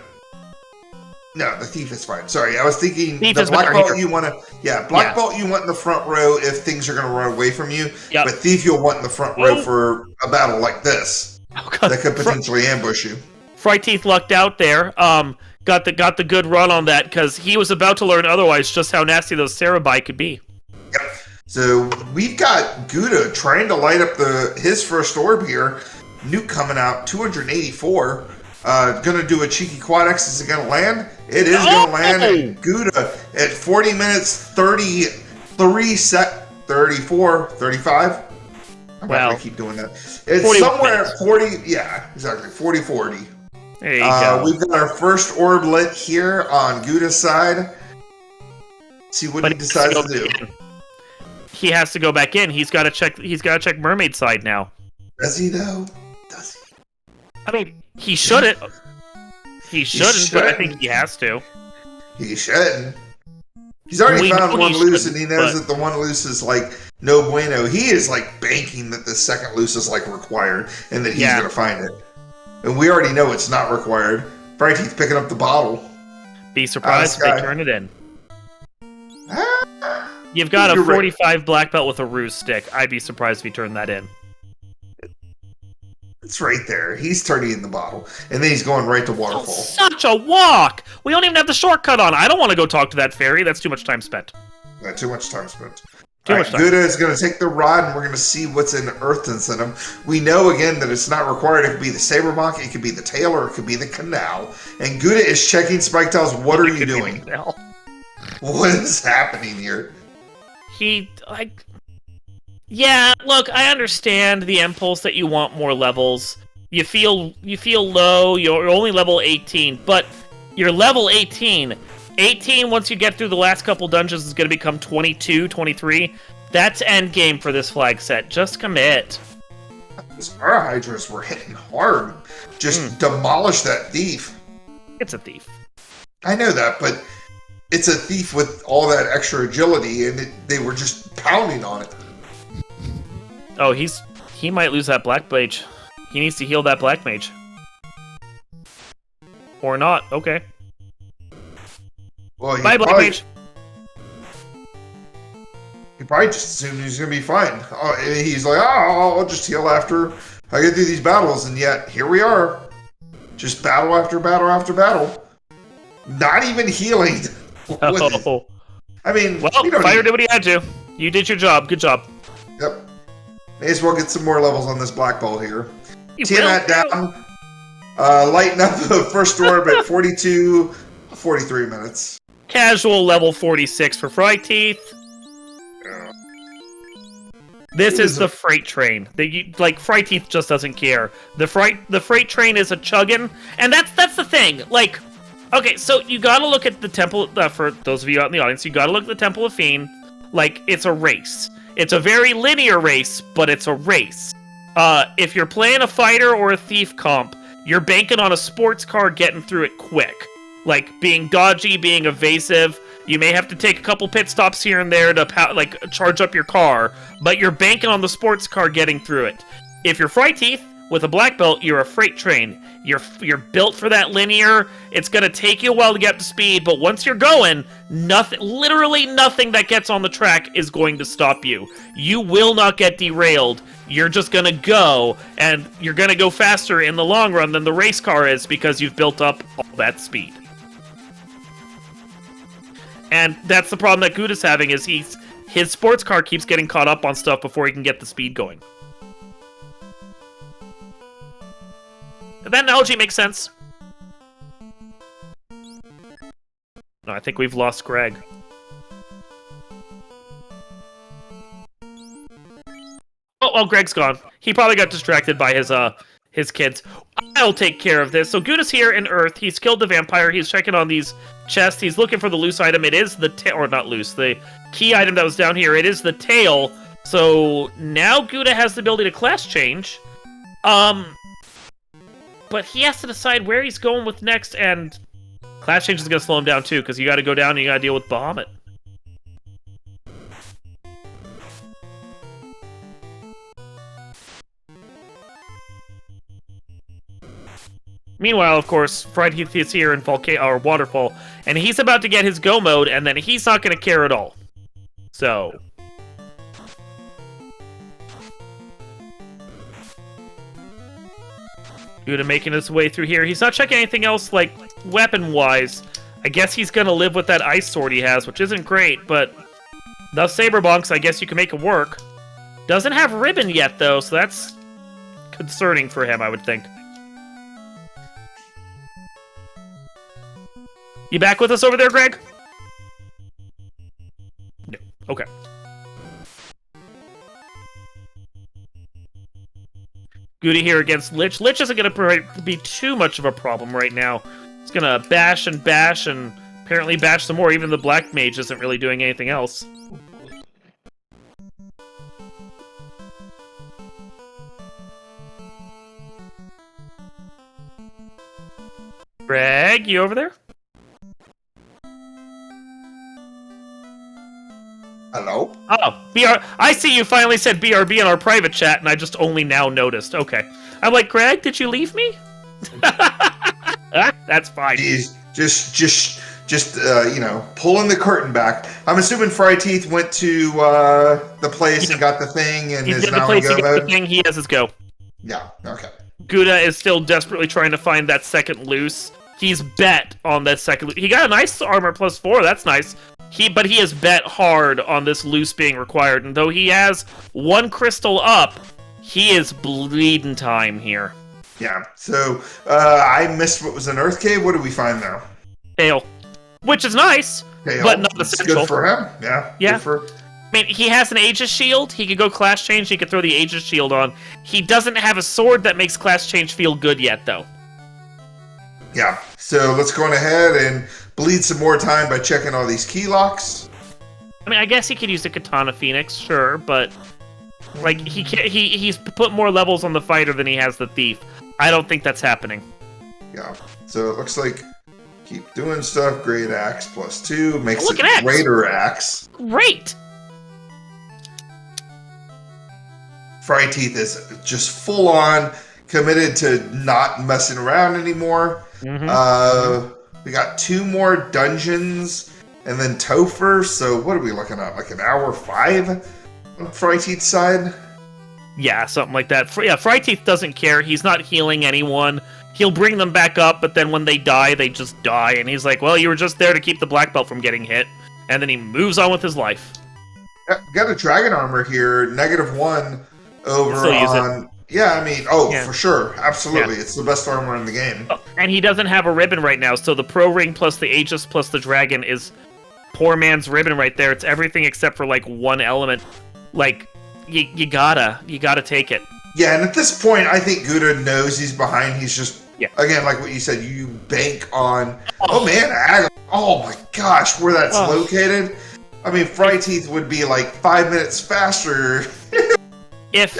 No, the thief is fine. Sorry, I was thinking the black belt you want to... Yeah, black belt you want in the front row if things are going to run away from you. Yep. But thief you'll want in the front row for a battle like this. That could potentially ambush you. fryteeth lucked out there. Got the good run on that because he was about to learn otherwise just how nasty those Cerebi could be. Yep. So we've got Guda trying to light up his first orb here. Nuke coming out, 284. Gonna do a cheeky quad X. Is it gonna land? It is gonna land. And Guda at 40 minutes, 33 34, 35. I'm gonna keep doing that. It's somewhere at 40. Yeah, exactly. 40, 40. There you go. We've got our first orb lit here on Guda's side. See what he decides to do. He has to go back in. He's got to check Mermaid side now. Does he though? Does he? I mean, he shouldn't. He shouldn't, but I think he has to. He shouldn't. He's already found one loose, and he knows that the one loose is like no bueno. He is like banking that the second loose is like required, and that he's gonna find it. And we already know it's not required. fryteeth picking up the bottle. Be surprised if they turn it in. You've got a 45 black belt with a ruse stick. I'd be surprised if he turned that in. It's right there. He's turning in the bottle. And then he's going right to Waterfall. Such a walk! We don't even have the shortcut on. I don't want to go talk to that fairy. That's too much time spent. Yeah, too much time spent. Too much time. Guda is going to take the rod, and we're going to see what's in Earth's in him. We know, again, that it's not required. It could be the Sabermock, it could be the tail, or it could be the canal. And Guda is checking Spiketails. What are you doing? What is happening here? Yeah, look, I understand the impulse that you want more levels. You feel low, you're only level 18, but you're level 18. 18, once you get through the last couple dungeons, is going to become 22, 23. That's endgame for this flag set. Just commit. Those Hydras were hitting hard. Just demolish that thief. It's a thief. I know that, but it's a thief with all that extra agility, and they were just pounding on it. Oh, he might lose that black mage. He needs to heal that black mage. Or not. Okay. Well, Bye, Black Mage. He probably just assumed he's gonna be fine. He's like, oh, I'll just heal after I get through these battles, and yet here we are, just battle after battle after battle, not even healing. Oh. I mean, well, Fire did what he had to. You did your job. Good job. Yep. May as well get some more levels on this Black Belt here. Tiamat down. Lighten up the first orb at 43 minutes. Casual level 46 for fryteeth. This is the freight train. Like fryteeth just doesn't care. The freight train is a chuggin', and that's the thing. Like, okay, so you gotta look at the temple. For those of you out in the audience, you gotta look at the Temple of Fiend. Like, it's a race. It's a very linear race, but it's a race. If you're playing a fighter or a thief comp, you're banking on a sports car getting through it quick. Like, being dodgy, being evasive. You may have to take a couple pit stops here and there to, charge up your car, but you're banking on the sports car getting through it. If you're fryteeth, with a black belt, you're a freight train. You're built for that linear. It's gonna take you a while to get up to speed, but once you're going, literally nothing that gets on the track is going to stop you. You will not get derailed. You're just gonna go, and you're gonna go faster in the long run than the race car is because you've built up all that speed. And that's the problem that Guda's having, is his sports car keeps getting caught up on stuff before he can get the speed going. That analogy makes sense. No, I think we've lost Greg. Oh, well, Greg's gone. He probably got distracted by his kids. I'll take care of this. So Guda's here in Earth. He's killed the vampire. He's checking on these chests. He's looking for the loose item. It is the or not loose. The key item that was down here. It is the tail. So now Guda has the ability to class change. But he has to decide where he's going with next, and class change is going to slow him down too, because you got to go down and you got to deal with Bahamut. Meanwhile, of course, fryteeth is here in Waterfall, and he's about to get his go mode, and then he's not going to care at all. So Guda making his way through here. He's not checking anything else, like, weapon-wise. I guess he's gonna live with that ice sword he has, which isn't great, but the saber bonks, I guess you can make it work. Doesn't have ribbon yet, though, so that's concerning for him, I would think. You back with us over there, Greg? No. Okay. Guda here against Lich. Lich isn't going to be too much of a problem right now. He's going to bash and apparently bash some more. Even the Black Mage isn't really doing anything else. Greg, you over there? Hello? Oh, I see you finally said BRB in our private chat, and I just only now noticed. Okay. I'm like, Greg, did you leave me? That's fine. He's just pulling the curtain back. I'm assuming fryteeth went to the place and got the thing and is now in go mode. He has his go. Yeah, okay. Guda is still desperately trying to find that second loose. He's bet on that second loose. He got a nice armor +4, that's nice. But he has bet hard on this loose being required, and though he has one crystal up, he is bleeding time here. Yeah, so I missed what was an Earth Cave. What did we find now? Tail. Which is nice, but not essential. Good for him, yeah. Yeah. I mean, he has an Aegis shield. He could go class change. He could throw the Aegis shield on. He doesn't have a sword that makes class change feel good yet, though. Yeah, so let's go on ahead and bleed some more time by checking all these key locks. I mean, I guess he could use the Katana Phoenix, sure, but like he's put more levels on the fighter than he has the thief. I don't think that's happening. Yeah, so it looks like keep doing stuff. Great axe +2 makes it axe. Greater axe. Great. Fryteeth is just full on committed to not messing around anymore. We got 2 more dungeons and then Topher. So what are we looking at? Like an hour 5 on Fryteeth's side? Yeah, something like that. Yeah, Fryteeth doesn't care. He's not healing anyone. He'll bring them back up, but then when they die, they just die. And he's like, well, you were just there to keep the black belt from getting hit. And then he moves on with his life. Got a dragon armor here, -1 over Still use on... Yeah, I mean, for sure. Absolutely. Yeah. It's the best armor in the game. And he doesn't have a ribbon right now, so the Pro Ring plus the Aegis plus the dragon is poor man's ribbon right there. It's everything except for, like, one element. Like, you gotta take it. Yeah, and at this point, I think Guda knows he's behind. He's just, again, like what you said, you bank on... Oh, man, oh my gosh, where that's located. I mean, Fryteeth would be like 5 minutes faster. If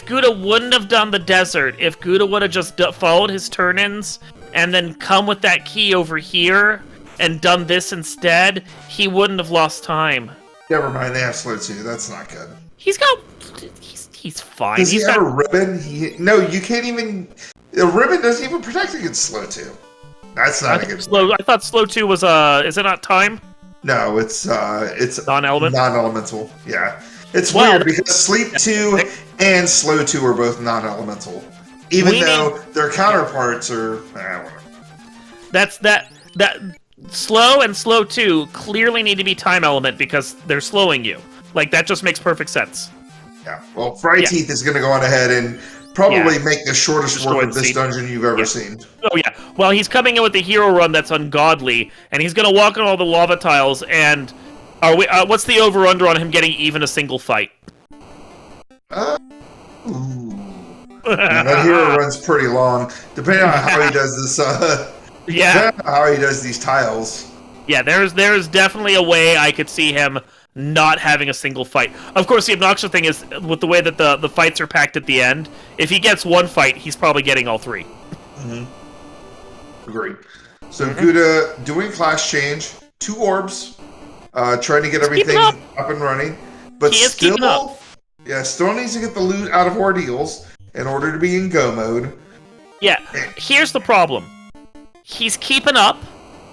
Guda wouldn't have done the desert, if Guda would have just followed his turn-ins and then come with that key over here and done this instead, he wouldn't have lost time. Never mind, they have slow 2. That's not good. He's fine. Does he have a ribbon? No, you can't even... The ribbon doesn't even protect against slow 2. That's not a good slow. I thought slow 2 was is it not time? No, it's non-element. Non-elemental. Yeah, it's weird because sleep 2 and slow 2 are both non-elemental, even though their counterparts are. Whatever. That slow and slow 2 clearly need to be time element because they're slowing you. Like that just makes perfect sense. Yeah. Well, Fryteeth is going to go on ahead and probably make the shortest work of this dungeon you've ever seen. Oh, yeah. Well, he's coming in with the hero run that's ungodly, and he's going to walk on all the lava tiles, and what's the over-under on him getting even a single fight? That hero run's pretty long, depending on how he does this. Depending on how he does these tiles. Yeah, there's definitely a way I could see him not having a single fight. Of course, the obnoxious thing is, with the way that the fights are packed at the end, if he gets one fight, he's probably getting all 3. Agreed. So Guda doing class change, 2 orbs, trying to get everything up and running, but still needs to get the loot out of ordeals in order to be in go mode. Yeah, here's the problem. He's keeping up,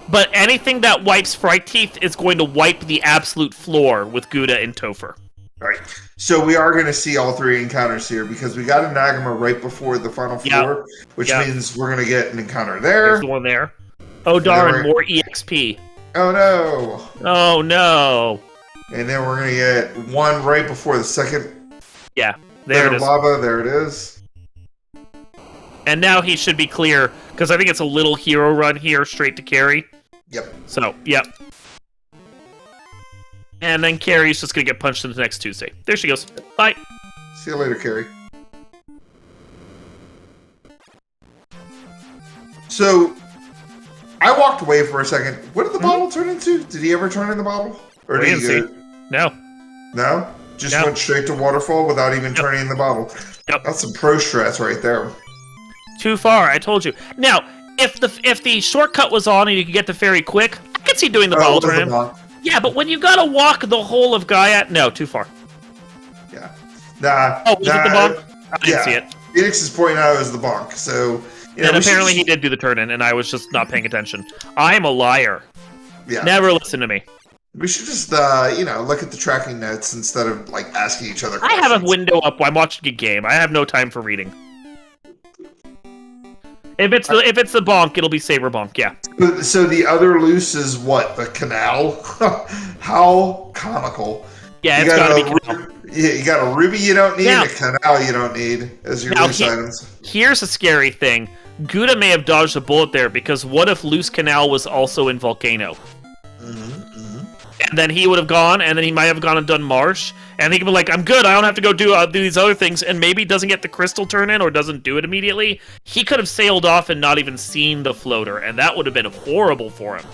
but anything that wipes Fryteeth is going to wipe the absolute floor with Guda and Topher. Right. So we are going to see all 3 encounters here because we got an Agama right before the final floor, which means we're going to get an encounter there. There's the one there. Oh darn, more EXP. Oh no. Oh no. And then we're going to get one right before the second. Yeah, there it is. Lava, there it is. And now he should be clear because I think it's a little hero run here straight to Carrie. Yep. So, yep. And then Carrie's just going to get punched into next Tuesday. There she goes. Bye. See you later, Carrie. So, I walked away for a second. What did the bottle turn into? Did he ever turn in the bottle? Or did he go... No. No? Just went straight to waterfall without even turning in the bottle. Yep. That's some pro strats right there. Too far, I told you. Now, if the shortcut was on and you could get the ferry quick, I could see doing the bottle turn. Yeah, but when you gotta walk the whole of Gaia... No, too far. Yeah. Nah. Oh, was it the bonk? I didn't see it. Phoenix is pointing out it was the bonk, so... And apparently he did do the turn-in, and I was just not paying attention. I'm a liar. Yeah. Never listen to me. We should just, look at the tracking notes instead of, asking each other questions. I have a window up while I'm watching a game. I have no time for reading. If it's the bonk, it'll be Saber Bonk, yeah. So the other loose is what? The canal? How comical. Yeah, it's gotta be canal. You got a ruby you don't need, and a canal you don't need as your loose items. Here's a scary thing. Guda may have dodged a bullet there, because what if loose canal was also in Volcano? And then he would have gone, and then he might have gone and done Marsh, and he could be like, I'm good, I don't have to go do these other things, and maybe doesn't get the crystal turn in, or doesn't do it immediately. He could have sailed off and not even seen the floater, and that would have been horrible for him.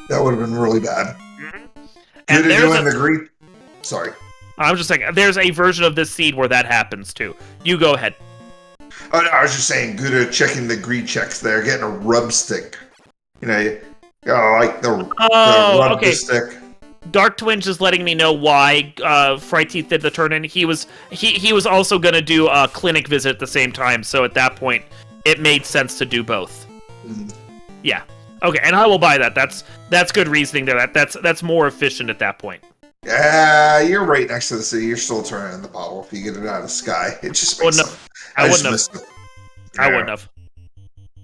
That would have been really bad. And doing the Greek... Sorry. I'm just saying, there's a version of this seed where that happens, too. You go ahead. Oh, no, I was just saying, Guda checking the greed checks there, getting a rub stick. You know, like the rub stick. Dark Twinge is letting me know why fryteeth did the turn-in. He was also going to do a clinic visit at the same time, so at that point, it made sense to do both. Yeah. Okay, and I will buy that. That's good reasoning there. That's more efficient at that point. Yeah, you're right next to the city. You're still turning in the bottle if you get it out of the sky. It just makes sense. I wouldn't have.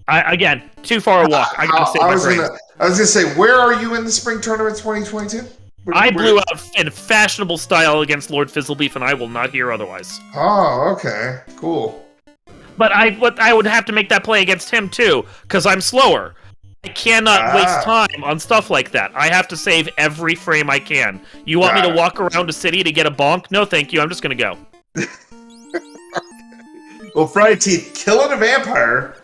Again, too far a walk. I was gonna say, where are you in the spring tournament 2022? I blew out in fashionable style against Lord Fizzlebeef, and I will not hear otherwise. Oh, okay, cool. But I would have to make that play against him too, because I'm slower. I cannot waste time on stuff like that. I have to save every frame I can. You want me to walk around a city to get a bonk? No, thank you. I'm just gonna go. Well, fryteeth killing a vampire.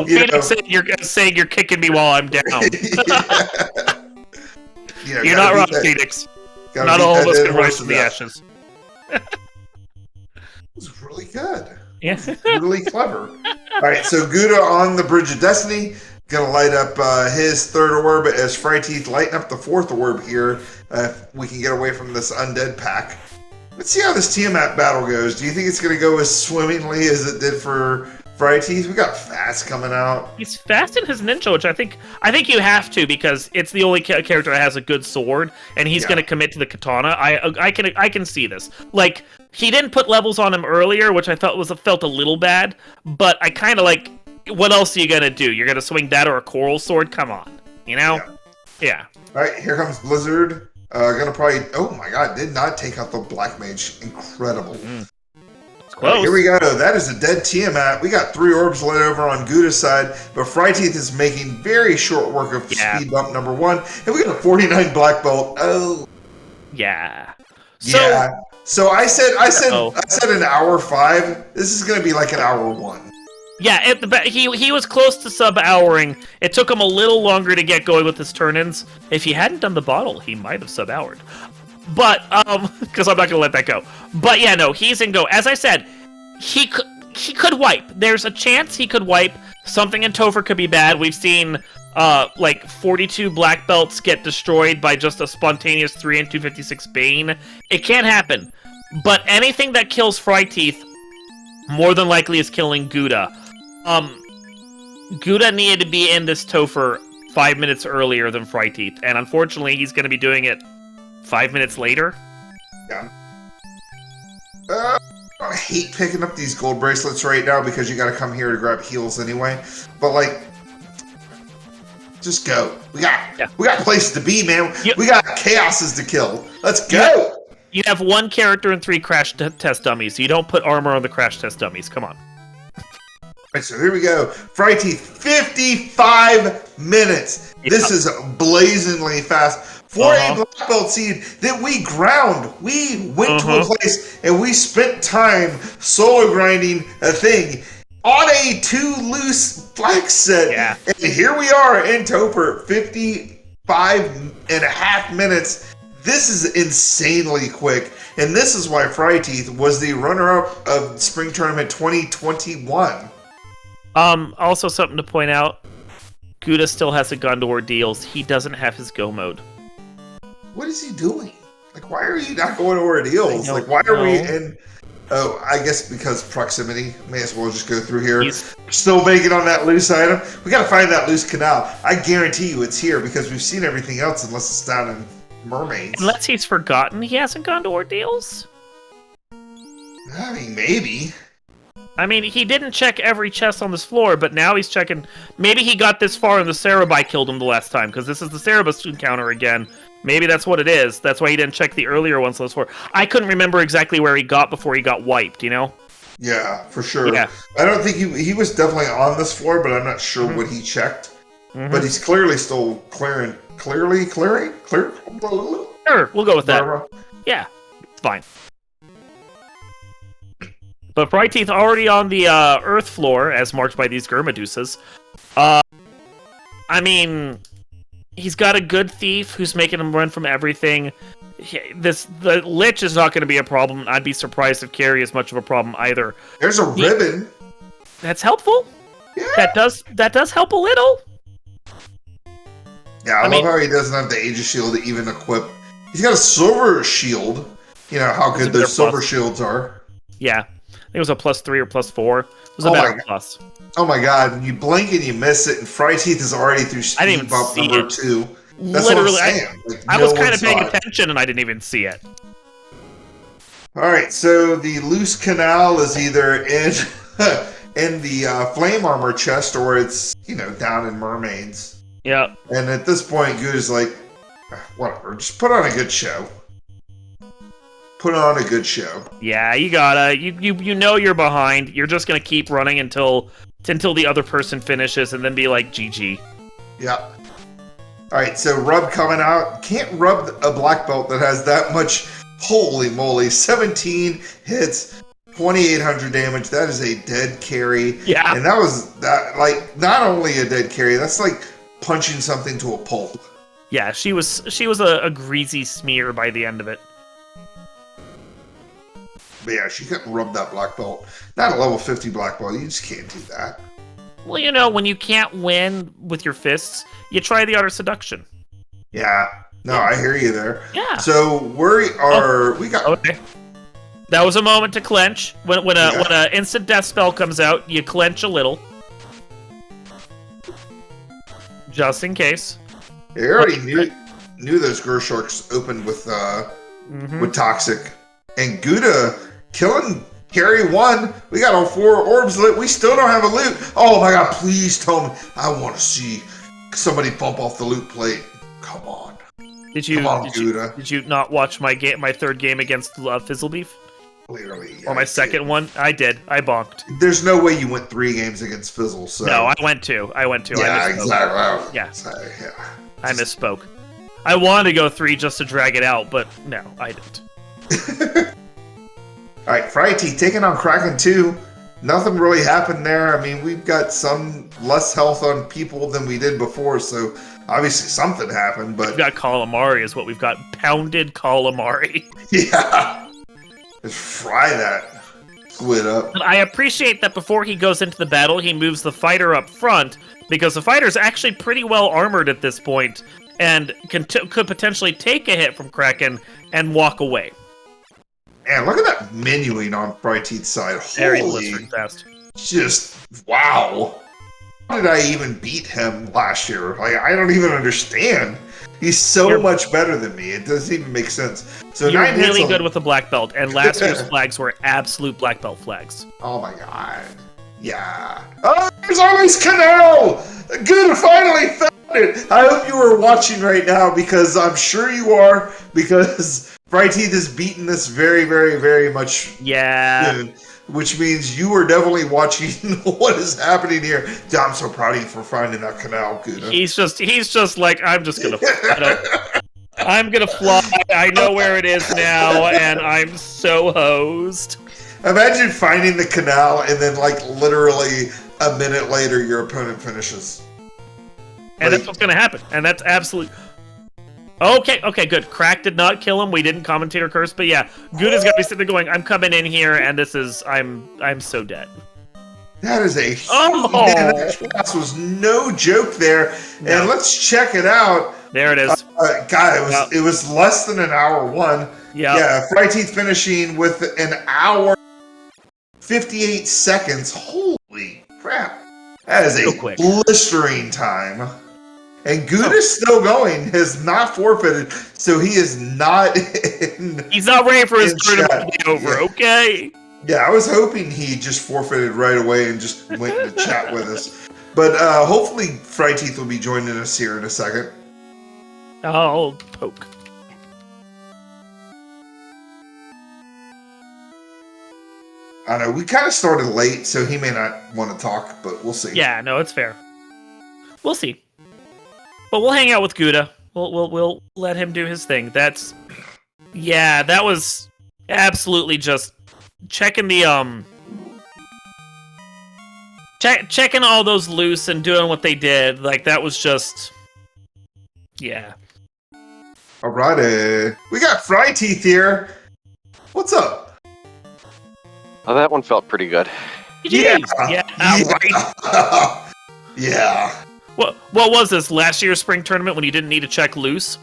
Phoenix saying you're kicking me while I'm down. You're not wrong, Phoenix. Not all of us can rise from the ashes. It was really good. Yeah. Really clever. All right, so Guda on the Bridge of Destiny, gonna light up his third orb as fryteeth lighting up the fourth orb here. If we can get away from this undead pack. Let's see how this Tiamat battle goes. Do you think it's gonna go as swimmingly as it did for fryteeth? We got Fast coming out. He's fast in his ninja, which I think you have to, because it's the only character that has a good sword, and he's going to commit to the katana. I can see this. Like, he didn't put levels on him earlier, which I felt a little bad, but I kind of like. What else are you gonna do? You're gonna swing that or a coral sword? Come on, you know? Yeah. All right, here comes Blizzard. Gonna probably. Oh my God! Did not take out the Black Mage. Incredible. Close. Right, here we go. That is a dead Tiamat. We got 3 orbs lit over on Guda's side, but fryteeth is making very short work of speed bump number 1, and we got a 49 black belt. Oh. Yeah. So I said an hour 5. This is gonna be like an hour 1. Yeah, he was close to sub-houring. It took him a little longer to get going with his turn-ins. If he hadn't done the bottle, he might have sub-houred. But, because I'm not going to let that go. But yeah, no, he's in go. As I said, he could wipe. There's a chance he could wipe. Something in Topher could be bad. We've seen, like, 42 black belts get destroyed by just a spontaneous 3 and 256 Bane. It can't happen. But anything that kills fryteeth more than likely is killing Guda. Guda needed to be in this Topher 5 minutes earlier than fryteeth, and unfortunately, he's going to be doing it 5 minutes later. Yeah. I hate picking up these gold bracelets right now because you got to come here to grab heals anyway. But like, just go. We got places to be, man. We got chaoses to kill. Let's go. You have 1 character and 3 crash test dummies. So you don't put armor on the crash test dummies. Come on. Right, so here we go. fryteeth, 55 minutes. Yeah. This is blazingly fast. For a black belt seed that we ground. We went to a place and we spent time solo grinding a thing on a 2 loose black set. Yeah. And here we are in Topher, 55.5 minutes. This is insanely quick. And this is why fryteeth was the runner-up of Spring Tournament 2021. Also something to point out. Guda still hasn't gone to Ordeals. He doesn't have his go mode. What is he doing? Like, why are you not going to Ordeals? Like, why are we in... Oh, I guess because proximity. May as well just go through here. He's still banking on that loose item. We got to find that loose canal. I guarantee you it's here because we've seen everything else unless it's down in Mermaids. Unless he's forgotten he hasn't gone to Ordeals? I mean, maybe. I mean, he didn't check every chest on this floor, but now he's checking... Maybe he got this far and the Cerebi killed him the last time, because this is the Cerebus encounter again. Maybe that's what it is. That's why he didn't check the earlier ones on this floor. I couldn't remember exactly where he got before he got wiped, you know? Yeah, for sure. Yeah. I don't think he was definitely on this floor, but I'm not sure what he checked. But he's clearly still clearing. Clear? Sure, we'll go with that. Yeah, it's fine. But fryteeth already on the earth floor, as marked by these Gurmadusas. I mean, he's got a good thief who's making him run from everything. The Lich is not going to be a problem. I'd be surprised if Carry is much of a problem either. There's a ribbon. That's helpful. Yeah. That does help a little. Yeah, I love how he doesn't have the Aegis shield to even equip. He's got a silver shield. You know how good those silver shields are. Yeah. I think it was a +3 or +4. It was a better plus. Oh my god, you blink and you miss it, and Fryteeth is already through speed bump number 2. That's literally, what I'm saying. I was kind of paying attention and I didn't even see it. Alright, so the loose canal is either in in the flame armor chest or it's, you know, down in mermaids. Yeah. And at this point, Guda's like, whatever, just put on a good show. Put on a good show. Yeah, you gotta. You know you're behind. You're just gonna keep running until the other person finishes, and then be like, GG. Yeah. All right. So rub coming out. Can't rub a black belt that has that much. Holy moly! 17 hits, 2,800 damage. That is a dead carry. Yeah. And that was like not only a dead carry. That's like punching something to a pulp. Yeah, she was a greasy smear by the end of it. But yeah, she couldn't rub that black belt. Not a level 50 black belt. You just can't do that. Well, you know, when you can't win with your fists, you try the art of seduction. Yeah. No, yeah. I hear you there. Yeah. So we got. Okay. That was a moment to clench. When a instant death spell comes out, you clench a little, just in case. You already knew those Gersharks opened with toxic, and Guda killing carry 1. We got all 4 orbs lit. We still don't have a loot. Oh my god! Please tell me. I want to see somebody bump off the loot plate. Come on. Did you not watch my third game against Fizzlebeef? Clearly. Or my second one? I did. I bonked. There's no way you went 3 games against Fizzle. So no, I went 2. Yeah, exactly. Yeah. Sorry, yeah. I misspoke. I wanted to go 3 just to drag it out, but no, I didn't. Alright, Fryteeth taking on Kraken 2. Nothing really happened there. I mean, we've got some less health on people than we did before, so obviously something happened, but... We've got calamari is what we've got. Pounded calamari. Yeah. Just fry that squid up. But I appreciate that before he goes into the battle, he moves the fighter up front, because the fighter's actually pretty well armored at this point, and could potentially take a hit from Kraken and walk away. Man, look at that menuing on Fryteeth's side. Very Holy, fast. Just, wow. How did I even beat him last year? Like, I don't even understand. He's so much better than me. It doesn't even make sense. So you're really good with the black belt, and last year's flags were absolute black belt flags. Oh my god. Yeah. Oh, there's Arlie's Canal! Good, finally found it! I hope you are watching right now, because I'm sure you are, because Fryteeth is beating this very, very, very much. Yeah. Good, which means you are definitely watching what is happening here. Dude, I'm so proud of you for finding that canal, Guda. He's just like, I'm just gonna I'm gonna fly. I know where it is now, and I'm so hosed. Imagine finding the canal and then, like, literally a minute later, your opponent finishes. And that's what's gonna happen. And that's absolute. Okay, good. Crack did not kill him. We didn't commentator curse, but yeah, Guda's got to be sitting there going, I'm coming in here, and this is, I'm so dead. That is a man, that was no joke there. No. And let's check it out. There it is. God, it was less than an hour 1. Yeah, Fryteeth finishing with an hour 58 seconds. Holy crap. That is a blistering time. And Guda's still going, has not forfeited, so he is not in. He's not ready for his tournament to be over, okay? Yeah, I was hoping he just forfeited right away and just went to chat with us. But hopefully Fryteeth will be joining us here in a second. I'll poke. I know, we kind of started late, so he may not want to talk, but we'll see. Yeah, no, it's fair. We'll see. But we'll hang out with Guda. We'll let him do his thing. That was absolutely just checking the checking all those loose and doing what they did. Like, that was just Alrighty. We got Fryteeth here. What's up? Oh, that one felt pretty good. Yeah. Right. Yeah. What was this, last year's spring tournament when you didn't need to check loose?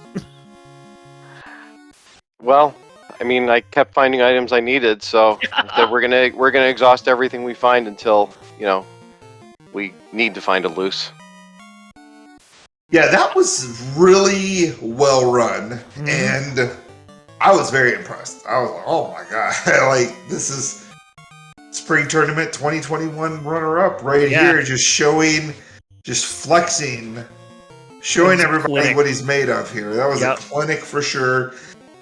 Well, I mean, I kept finding items I needed, so that we're gonna exhaust everything we find until, you know, we need to find a loose. Yeah, that was really well run, and I was very impressed. I was like, oh my god, like, this is spring tournament 2021 runner-up right here, just showing, just flexing, showing everybody what he's made of here. That was a clinic for sure,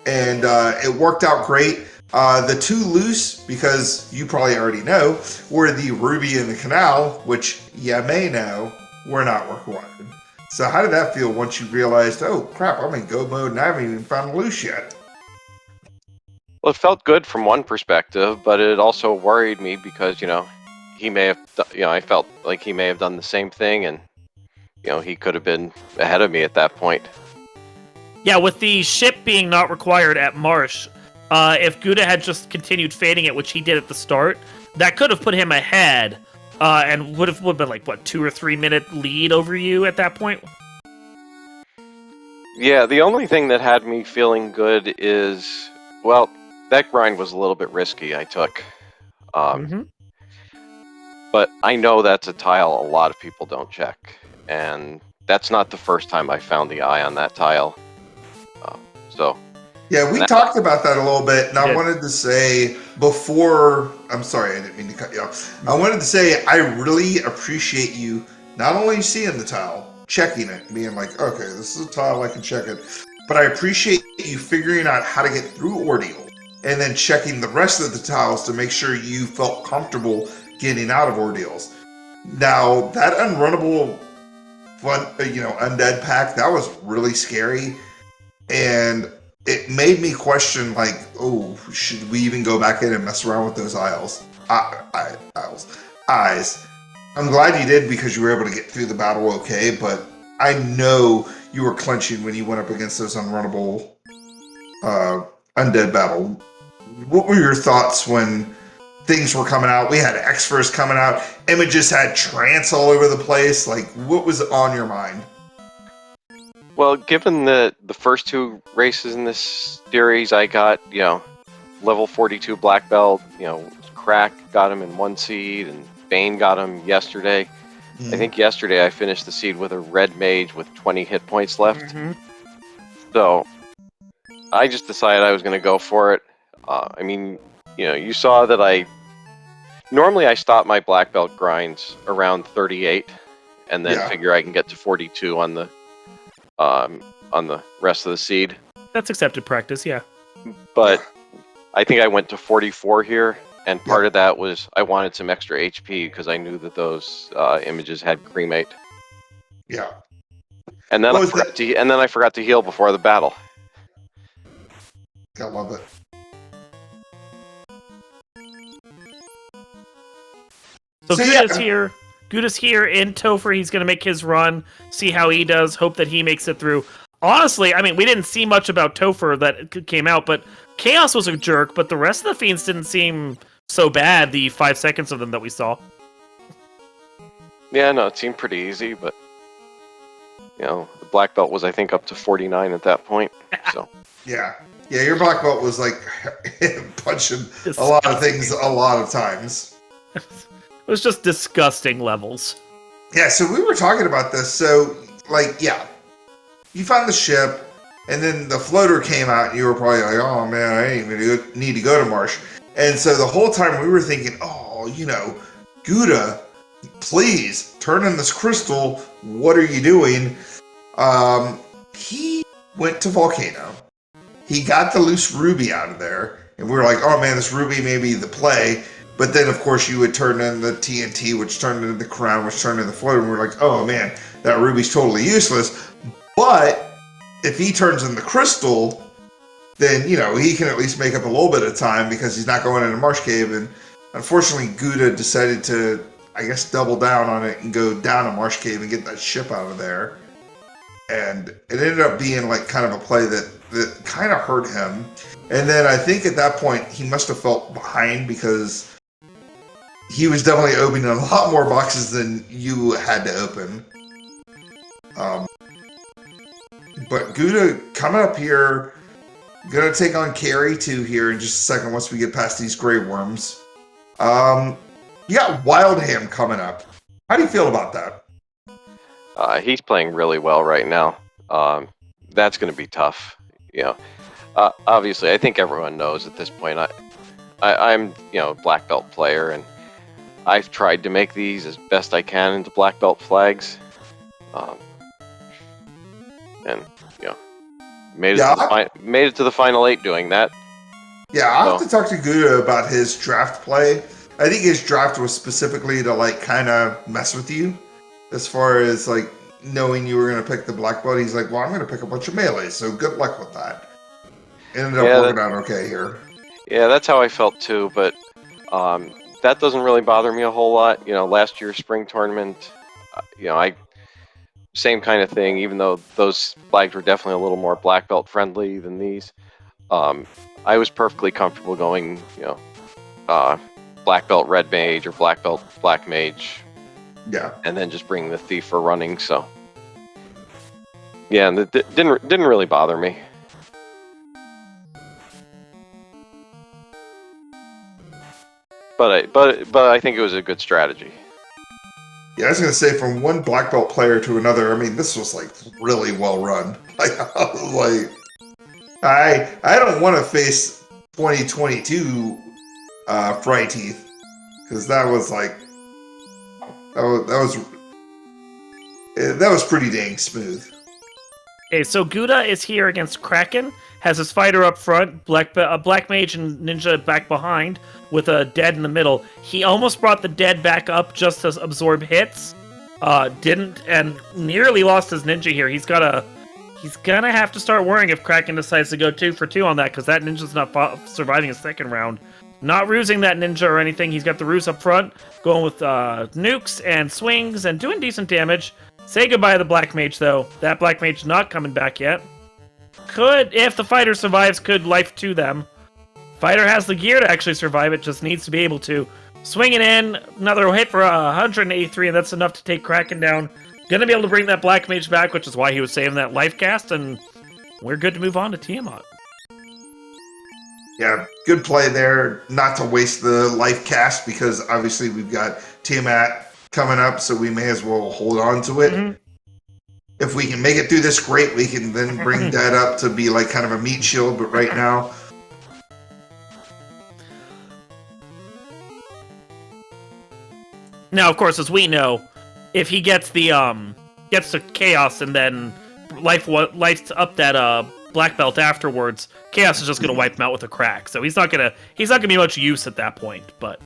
and it worked out great. The two loose, because you probably already know, were the Ruby and the Canal, which you may know were not required. So how did that feel once you realized, oh crap, I'm in go mode and I haven't even found a loose yet? Well, it felt good from one perspective, but it also worried me because, you know, he may have, you know, I felt like he may have done the same thing, and, you know, he could have been ahead of me at that point. Yeah, with the ship being not required at Marsh, if Guda had just continued fading it, which he did at the start, that could have put him ahead, and would have been like, what, 2 or 3 minute lead over you at that point? Yeah, the only thing that had me feeling good is, well, that grind was a little bit risky, I took. But I know that's a tile a lot of people don't check, and that's not the first time I found the eye on that tile. Yeah, we talked about that a little bit, and I wanted to say before, I'm sorry, I didn't mean to cut you off. I wanted to say I really appreciate you not only seeing the tile, checking it, being like, okay, this is a tile, I can check it, but I appreciate you figuring out how to get through Ordeal, and then checking the rest of the tiles to make sure you felt comfortable getting out of Ordeals. Now, that unrunnable, undead pack, that was really scary, and it made me question, like, oh, should we even go back in and mess around with those eyes? I'm glad you did, because you were able to get through the battle okay, but I know you were clenching when you went up against those unrunnable undead battle. What were your thoughts when things were coming out? We had X-First coming out. Images had trance all over the place. Like, what was on your mind? Well, given the first two races in this series, I got, you know, level 42 black belt, you know, Crack got him in 1 seed, and Bane got him yesterday. I think yesterday I finished the seed with a red mage with 20 hit points left. So I just decided I was going to go for it. I mean, you know, you saw that normally I stop my black belt grinds around 38, and then figure I can get to 42 on the rest of the seed. That's accepted practice, yeah. But I think I went to 44 here, and part of that was I wanted some extra HP because I knew that those images had cremate. Yeah. And then I forgot to heal before the battle. I love it. So Guda's here. Guda's here in Topher. He's going to make his run, see how he does, hope that he makes it through. Honestly, I mean, we didn't see much about Topher that came out, but Chaos was a jerk, but the rest of the Fiends didn't seem so bad, the 5 seconds of them that we saw. Yeah, no, it seemed pretty easy, but, you know, the black belt was, I think, up to 49 at that point, so. Yeah, your black belt was, like, punching a lot of things a lot of times. It was just disgusting levels. Yeah, so we were talking about this. So, like, you found the ship, and then the floater came out, and you were probably like, oh, man, I didn't even need to go to Marsh. And so the whole time we were thinking, oh, you know, Guda, please, turn in this crystal. What are you doing? He went to Volcano. He got the loose ruby out of there, and we were like, oh, man, this ruby may be the play. But then, of course, you would turn in the TNT, which turned into the crown, which turned into the floater, and we're like, oh man, that ruby's totally useless. But if he turns in the crystal, then, you know, he can at least make up a little bit of time because he's not going into Marsh Cave. And unfortunately, Guda decided to, I guess, double down on it and go down to Marsh Cave and get that ship out of there. And it ended up being like kind of a play that kind of hurt him. And then I think at that point, he must have felt behind because he was definitely opening a lot more boxes than you had to open. But Gouda coming up here, gonna take on Carrie too here in just a second once we get past these Grey Worms. You got Wildham coming up. How do you feel about that? He's playing really well right now. That's going to be tough. Obviously, I think everyone knows at this point. I'm a black belt player, and I've tried to make these as best I can into black belt flags, and made it to the final 8 doing that. Yeah, I'll have to talk to Gouda about his draft play. I think his draft was specifically to like kind of mess with you, as far as like knowing you were going to pick the black belt. He's like, well, I'm going to pick a bunch of melees, so good luck with that. Ended up working out okay here. Yeah, that's how I felt too, but that doesn't really bother me a whole lot. Last year's spring tournament, same kind of thing, even though those flags were definitely a little more black belt friendly than these. I was perfectly comfortable going, black belt red mage or black belt black mage. Yeah. And then just bring the thief for running, so. Yeah, and it didn't really bother me. But I think it was a good strategy. Yeah, I was gonna say from one black belt player to another. I mean, this was like really well run. Like, I don't want to face 2022 fryteeth because that was like that was pretty dang smooth. Okay, so Gouda is here against Kraken. Has his fighter up front, black mage and ninja back behind, with a dead in the middle. He almost brought the dead back up just to absorb hits. Didn't, and nearly lost his ninja here. He's gonna have to start worrying if Kraken decides to go 2 for 2 on that, because that ninja's not surviving a second round. Not rusing that ninja or anything. He's got the ruse up front, going with nukes and swings and doing decent damage. Say goodbye to the black mage though. That black mage not coming back yet. Could, if the fighter survives, could life to them. Fighter has the gear to actually survive it, just needs to be able to. Swing it in, another hit for 183, and that's enough to take Kraken down. Gonna be able to bring that black mage back, which is why he was saving that life cast, and we're good to move on to Tiamat. Yeah, good play there. Not to waste the life cast, because obviously we've got Tiamat coming up, so we may as well hold on to it. Mm-hmm. If we can make it through this, great. We can then bring that up to be like kind of a meat shield, but right now... Now, of course, as we know, if he gets the gets to Chaos and then lights up that black belt afterwards, Chaos is just gonna wipe him out with a crack. So he's not gonna be much use at that point. But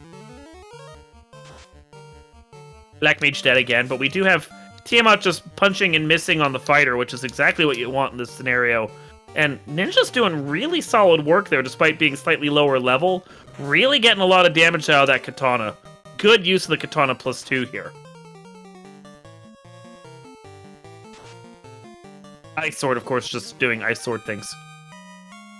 Black Mage dead again, but we do have Tiamat just punching and missing on the fighter, which is exactly what you want in this scenario. And Ninja's doing really solid work there, despite being slightly lower level. Really getting a lot of damage out of that katana. Good use of the katana +2 here. Ice Sword, of course, just doing Ice Sword things.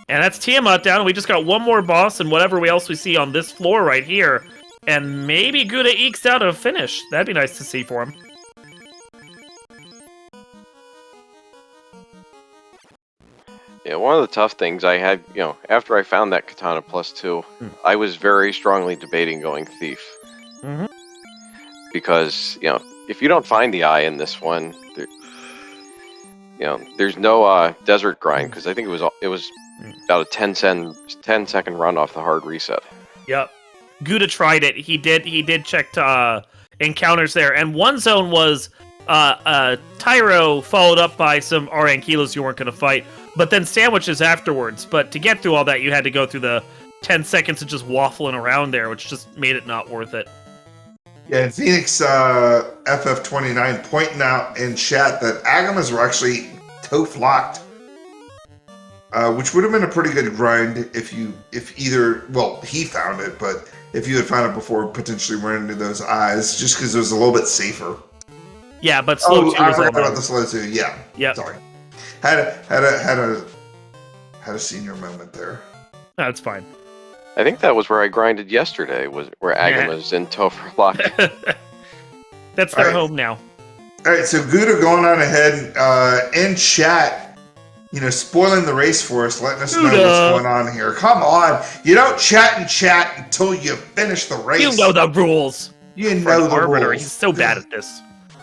And that's Tiamat down. We just got one more boss and whatever else we see on this floor right here. And maybe Gouda ekes out a finish. That'd be nice to see for him. Yeah, one of the tough things I had, after I found that katana +2, I was very strongly debating going thief. Mm-hmm. Because, if you don't find the eye in this one, there's no desert grind, because I think it was about a 10-second run off the hard reset. Yep. Gouda tried it. He did check encounters there, and one zone was Tyro followed up by some Ankylos you weren't going to fight, but then sandwiches afterwards. But to get through all that, you had to go through the 10 seconds of just waffling around there, which just made it not worth it. Yeah, and Phoenix FF29 pointing out in chat that Agamas were actually Toph locked, which would have been a pretty good grind if he found it, but if you had found it before potentially running into those eyes, just because it was a little bit safer. Yeah, but slow 2 I forgot about the slow 2. Yeah. Yep. Sorry. Had a senior moment there. No, that's fine. I think that was where I grinded yesterday, was where Agamas and Toph were locked. That's their home now. All right, so Gouda going on ahead in chat, spoiling the race for us, letting us know what's going on here. Come on, you don't chat and chat until you finish the race. You know the rules. You know the arbiter. rules. He's so bad at this.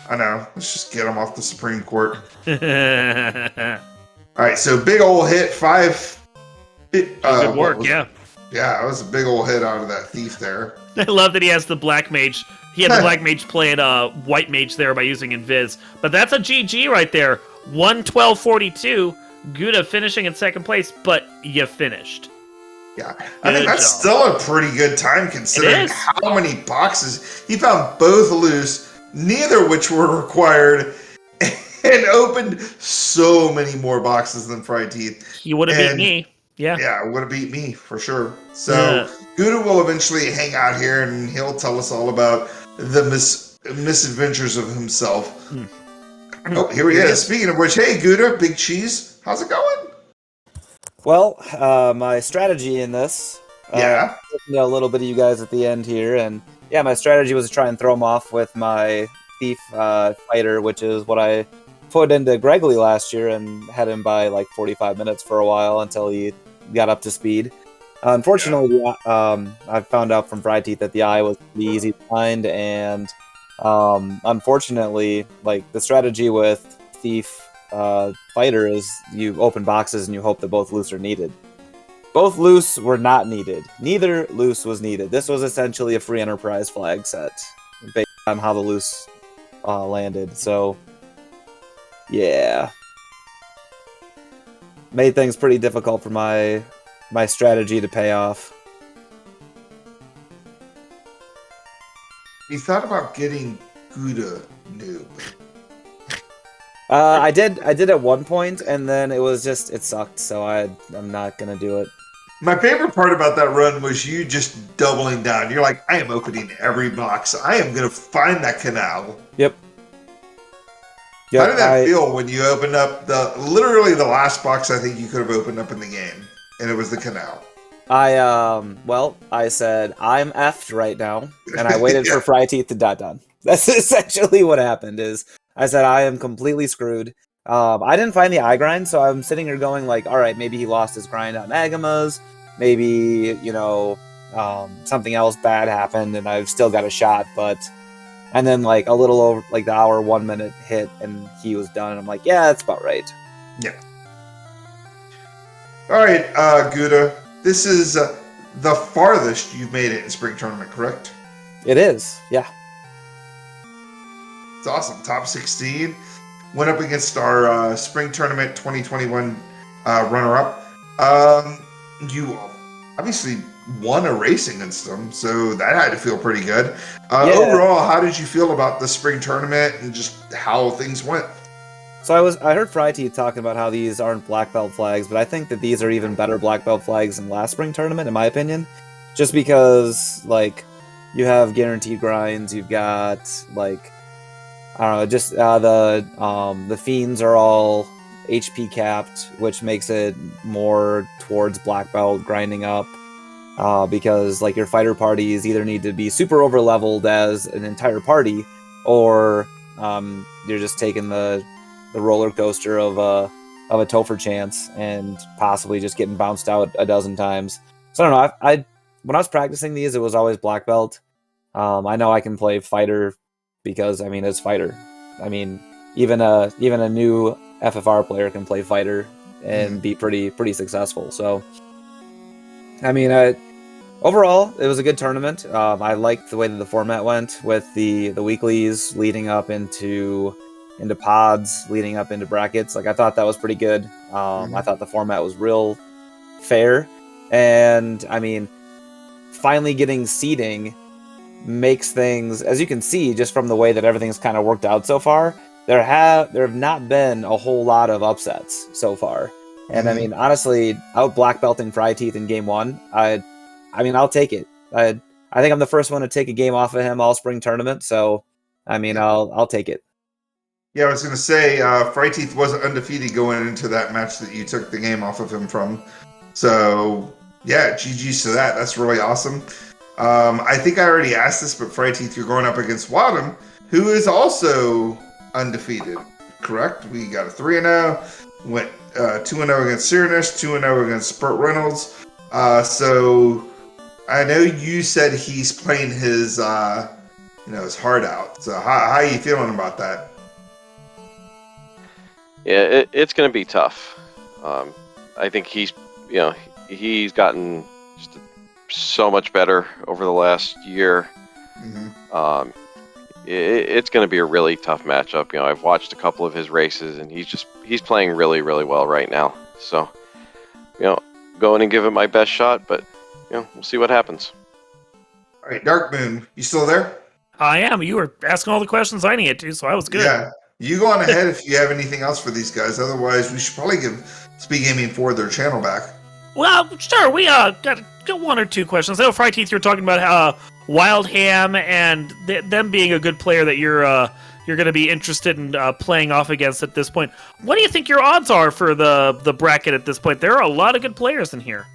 I know. Let's just get him off the Supreme Court. Good All right, so big old hit, 5. work, yeah. Yeah, it was a big old hit out of that thief there. I love that he has the black mage. He had the black mage playing white mage there by using Invis. But that's a GG right there. 112.42. Guda finishing in second place, but you finished. Yeah, I think that's still a pretty good time considering how many boxes he found, both loose, neither which were required, and opened so many more boxes than fryteeth. He would have beat me. Yeah, would have beat me for sure. So Gouda will eventually hang out here, and he'll tell us all about the misadventures of himself. Oh, here he is. Speaking of which, hey Gouda, Big Cheese, how's it going? Well, my strategy in this, a little bit of you guys at the end here, and my strategy was to try and throw him off with my thief fighter, which is what I put into Gregley last year and had him by like 45 minutes for a while until he got up to speed. Unfortunately, I found out from fryteeth that the eye was pretty easy to find, and unfortunately, like the strategy with thief fighter is you open boxes and you hope that both loose are needed. Both loose were not needed. Neither loose was needed. This was essentially a free enterprise flag set based on how the loose landed. So, yeah. Made things pretty difficult for my strategy to pay off. You thought about getting Guda noob. I did at one point, and then it sucked, so I'm not gonna do it. My favorite part about that run was you just doubling down. You're like, I am opening every box. I am gonna find that canal. Yep. How did that feel when you opened up literally the last box I think you could have opened up in the game, and it was the canal? I said, I'm effed right now, and I waited for fryteeth to dot done. That's essentially what happened, is I said, I am completely screwed. I didn't find the eye grind, so I'm sitting here going like, all right, maybe he lost his grind on Agamas, maybe, something else bad happened, and I've still got a shot, and then like a little over like the hour 1 minute hit and he was done, and I'm like, yeah, that's about right. Yeah. All right, Guda, this is the farthest you've made it in spring tournament, correct? It is, yeah. It's awesome. Top 16. Went up against our spring tournament 2021 runner-up. You obviously won a race against them, so that had to feel pretty good. Overall, how did you feel about the spring tournament and just how things went? So I heard fryteeth talking about how these aren't black belt flags, but I think that these are even better black belt flags than last spring tournament, in my opinion. Just because, like, you have guaranteed grinds, you've got, like, I don't know, just the fiends are all HP capped, which makes it more towards black belt grinding up. Because like your fighter parties either need to be super over leveled as an entire party, or you're just taking the roller coaster of a Topher chance and possibly just getting bounced out a dozen times. So I don't know. I when I was practicing these, it was always black belt. I know I can play fighter because it's fighter. Even a new FFR player can play fighter and be pretty successful. So overall, it was a good tournament. I liked the way that the format went with the weeklies leading up into pods, leading up into brackets. Like, I thought that was pretty good. I thought the format was real fair. And, finally getting seeding makes things, as you can see, just from the way that everything's kind of worked out so far, there have not been a whole lot of upsets so far. And, honestly, out black belting fryteeth in game one, I'll take it. I think I'm the first one to take a game off of him all spring tournament, so I'll take it. Yeah, I was going to say, fryteeth wasn't undefeated going into that match that you took the game off of him from. So, yeah, GG's to that. That's really awesome. I think I already asked this, but fryteeth, you're going up against Wadham, who is also undefeated. Correct? We got a 3-0. Went 2-0 against Cyranus, 2-0 against Spurt Reynolds. So I know you said he's playing his his heart out. So how are you feeling about that? Yeah, it's going to be tough. I think he's gotten just so much better over the last year. Mm-hmm. It's going to be a really tough matchup. I've watched a couple of his races, and he's playing really, really well right now. So, go in and give it my best shot, but we'll see what happens. All right, Dark Moon, you still there? I am. You were asking all the questions I needed to, so I was good. Yeah. You go on ahead if you have anything else for these guys. Otherwise, we should probably give Speed Gaming 4 their channel back. Well, sure. We got one or two questions. I know fryteeth, you're talking about Wild Ham and them being a good player that you're going to be interested in playing off against at this point. What do you think your odds are for the bracket at this point? There are a lot of good players in here.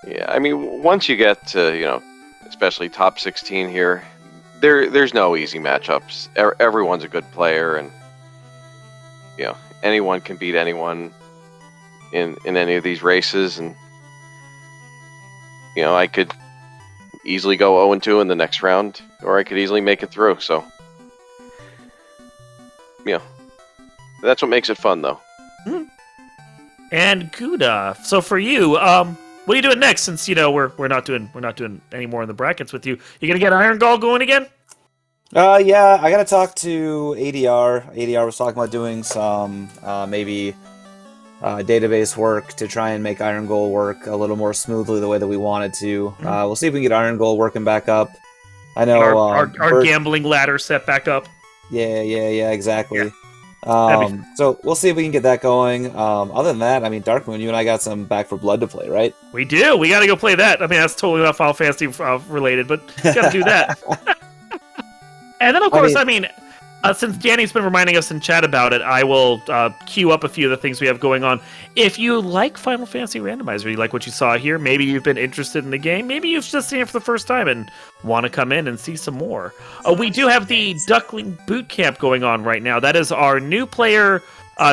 Yeah, I mean, once you get to especially top 16 here, there's no easy matchups. Everyone's a good player, and anyone can beat anyone in any of these races, and I could easily go 0-2 in the next round, or I could easily make it through. So that's what makes it fun, though. And Guda, so for you, what are you doing next? Since we're not doing any more in the brackets with you. You gonna get Iron Gall going again? Yeah, I gotta talk to ADR. ADR was talking about doing some maybe database work to try and make Iron Goal work a little more smoothly the way that we wanted to. We'll see if we can get Iron Goal working back up. I know our gambling ladder set back up. Yeah, exactly. Yeah. So we'll see if we can get that going. Other than that, I mean, Dark Moon, you and I got some Back for Blood to play, right? We do. We got to go play that. I mean, that's totally not Final Fantasy related, but we got to do that. And then, of course, since Danny's been reminding us in chat about it, I will queue up a few of the things we have going on. If you like Final Fantasy Randomizer, you like what you saw here, maybe you've been interested in the game, maybe you've just seen it for the first time and want to come in and see some more. We do have the Duckling Boot Camp going on right now. That is our new player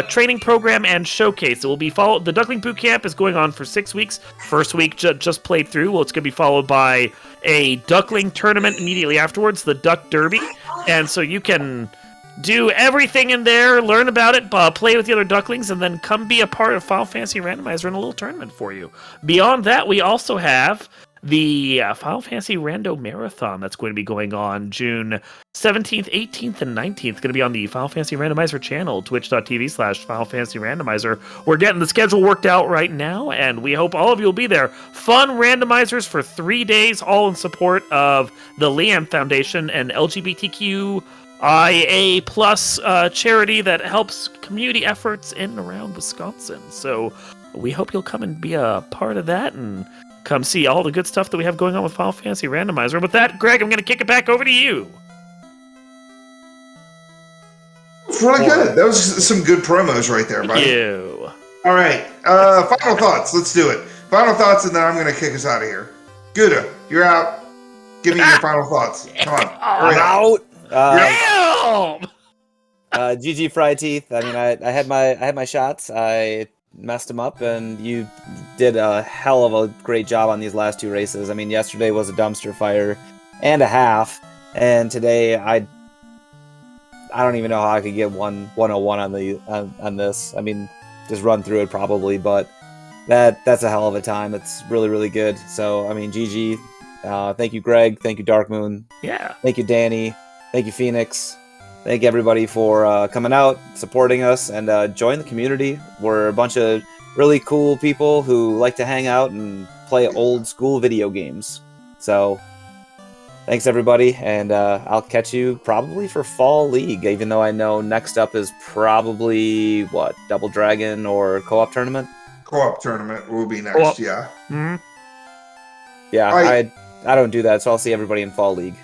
training program and showcase. It will be followed. The Duckling Boot Camp is going on for 6 weeks. First week just played through. Well, it's going to be followed by a Duckling tournament immediately afterwards, the Duck Derby, and so you can do everything in there, learn about it, play with the other Ducklings, and then come be a part of Final Fantasy Randomizer in a little tournament for you. Beyond that, we also have the Final Fantasy Rando Marathon that's going to be going on June 17th, 18th, and 19th. It's going to be on the Final Fantasy Randomizer channel, twitch.tv/Final Fantasy Randomizer. We're getting the schedule worked out right now, and we hope all of you will be there. Fun randomizers for 3 days, all in support of the Liam Foundation, an LGBTQIA plus charity that helps community efforts in and around Wisconsin. So we hope you'll come and be a part of that and come see all the good stuff that we have going on with Final Fantasy Randomizer. And with that, Greg, I'm going to kick it back over to you. It's really good. That was some good promos right there, buddy. Thank you. All right. Final thoughts. Let's do it. Final thoughts, and then I'm going to kick us out of here. Guda, you're out. Give me your final thoughts. Come on. I'm out. Damn! GG fryteeth. I mean, I had my shots. I messed them up, and you did a hell of a great job on these last 2 races. I mean, yesterday was a dumpster fire and a half, and today I don't even know how I could get 101 on this. I mean, just run through it probably, but that's a hell of a time. It's really, really good. So, I mean, GG. Thank you, Greg. Thank you, Dark Moon. Yeah. Thank you, Danny. Thank you, Phoenix. Thank everybody for coming out, supporting us, and join the community. We're a bunch of really cool people who like to hang out and play old school video games. So, thanks everybody, and I'll catch you probably for Fall League, even though I know next up is probably, Double Dragon or Co-op Tournament? Co-op tournament will be next, Co-op. yeah. Mm-hmm. Yeah, Right. I don't do that, so I'll see everybody in Fall League.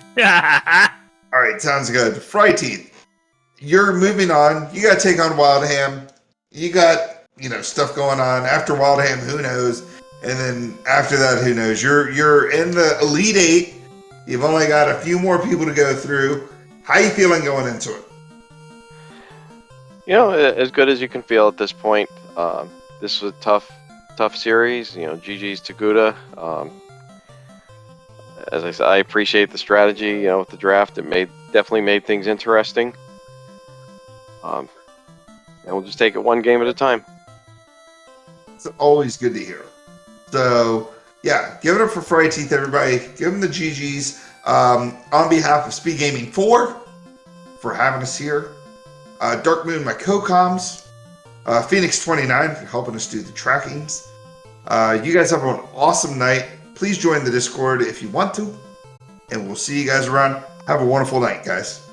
All right, sounds good. Fryteeth, you're moving on. You got to take on Wildham. You got, stuff going on. After Wildham, who knows? And then after that, who knows? You're in the Elite 8. You've only got a few more people to go through. How you feeling going into it? as good as you can feel at this point. This was a tough series. GG's to Guda. As I said, I appreciate the strategy. With the draft, it definitely made things interesting. And we'll just take it one game at a time. It's always good to hear. So, yeah, give it up for fryteeth, everybody. Give them the GGs. On behalf of Speed Gaming 4 for having us here. Dark Moon, my co-coms. Phoenix29 for helping us do the trackings. You guys have an awesome night. Please join the Discord if you want to. And we'll see you guys around. Have a wonderful night, guys.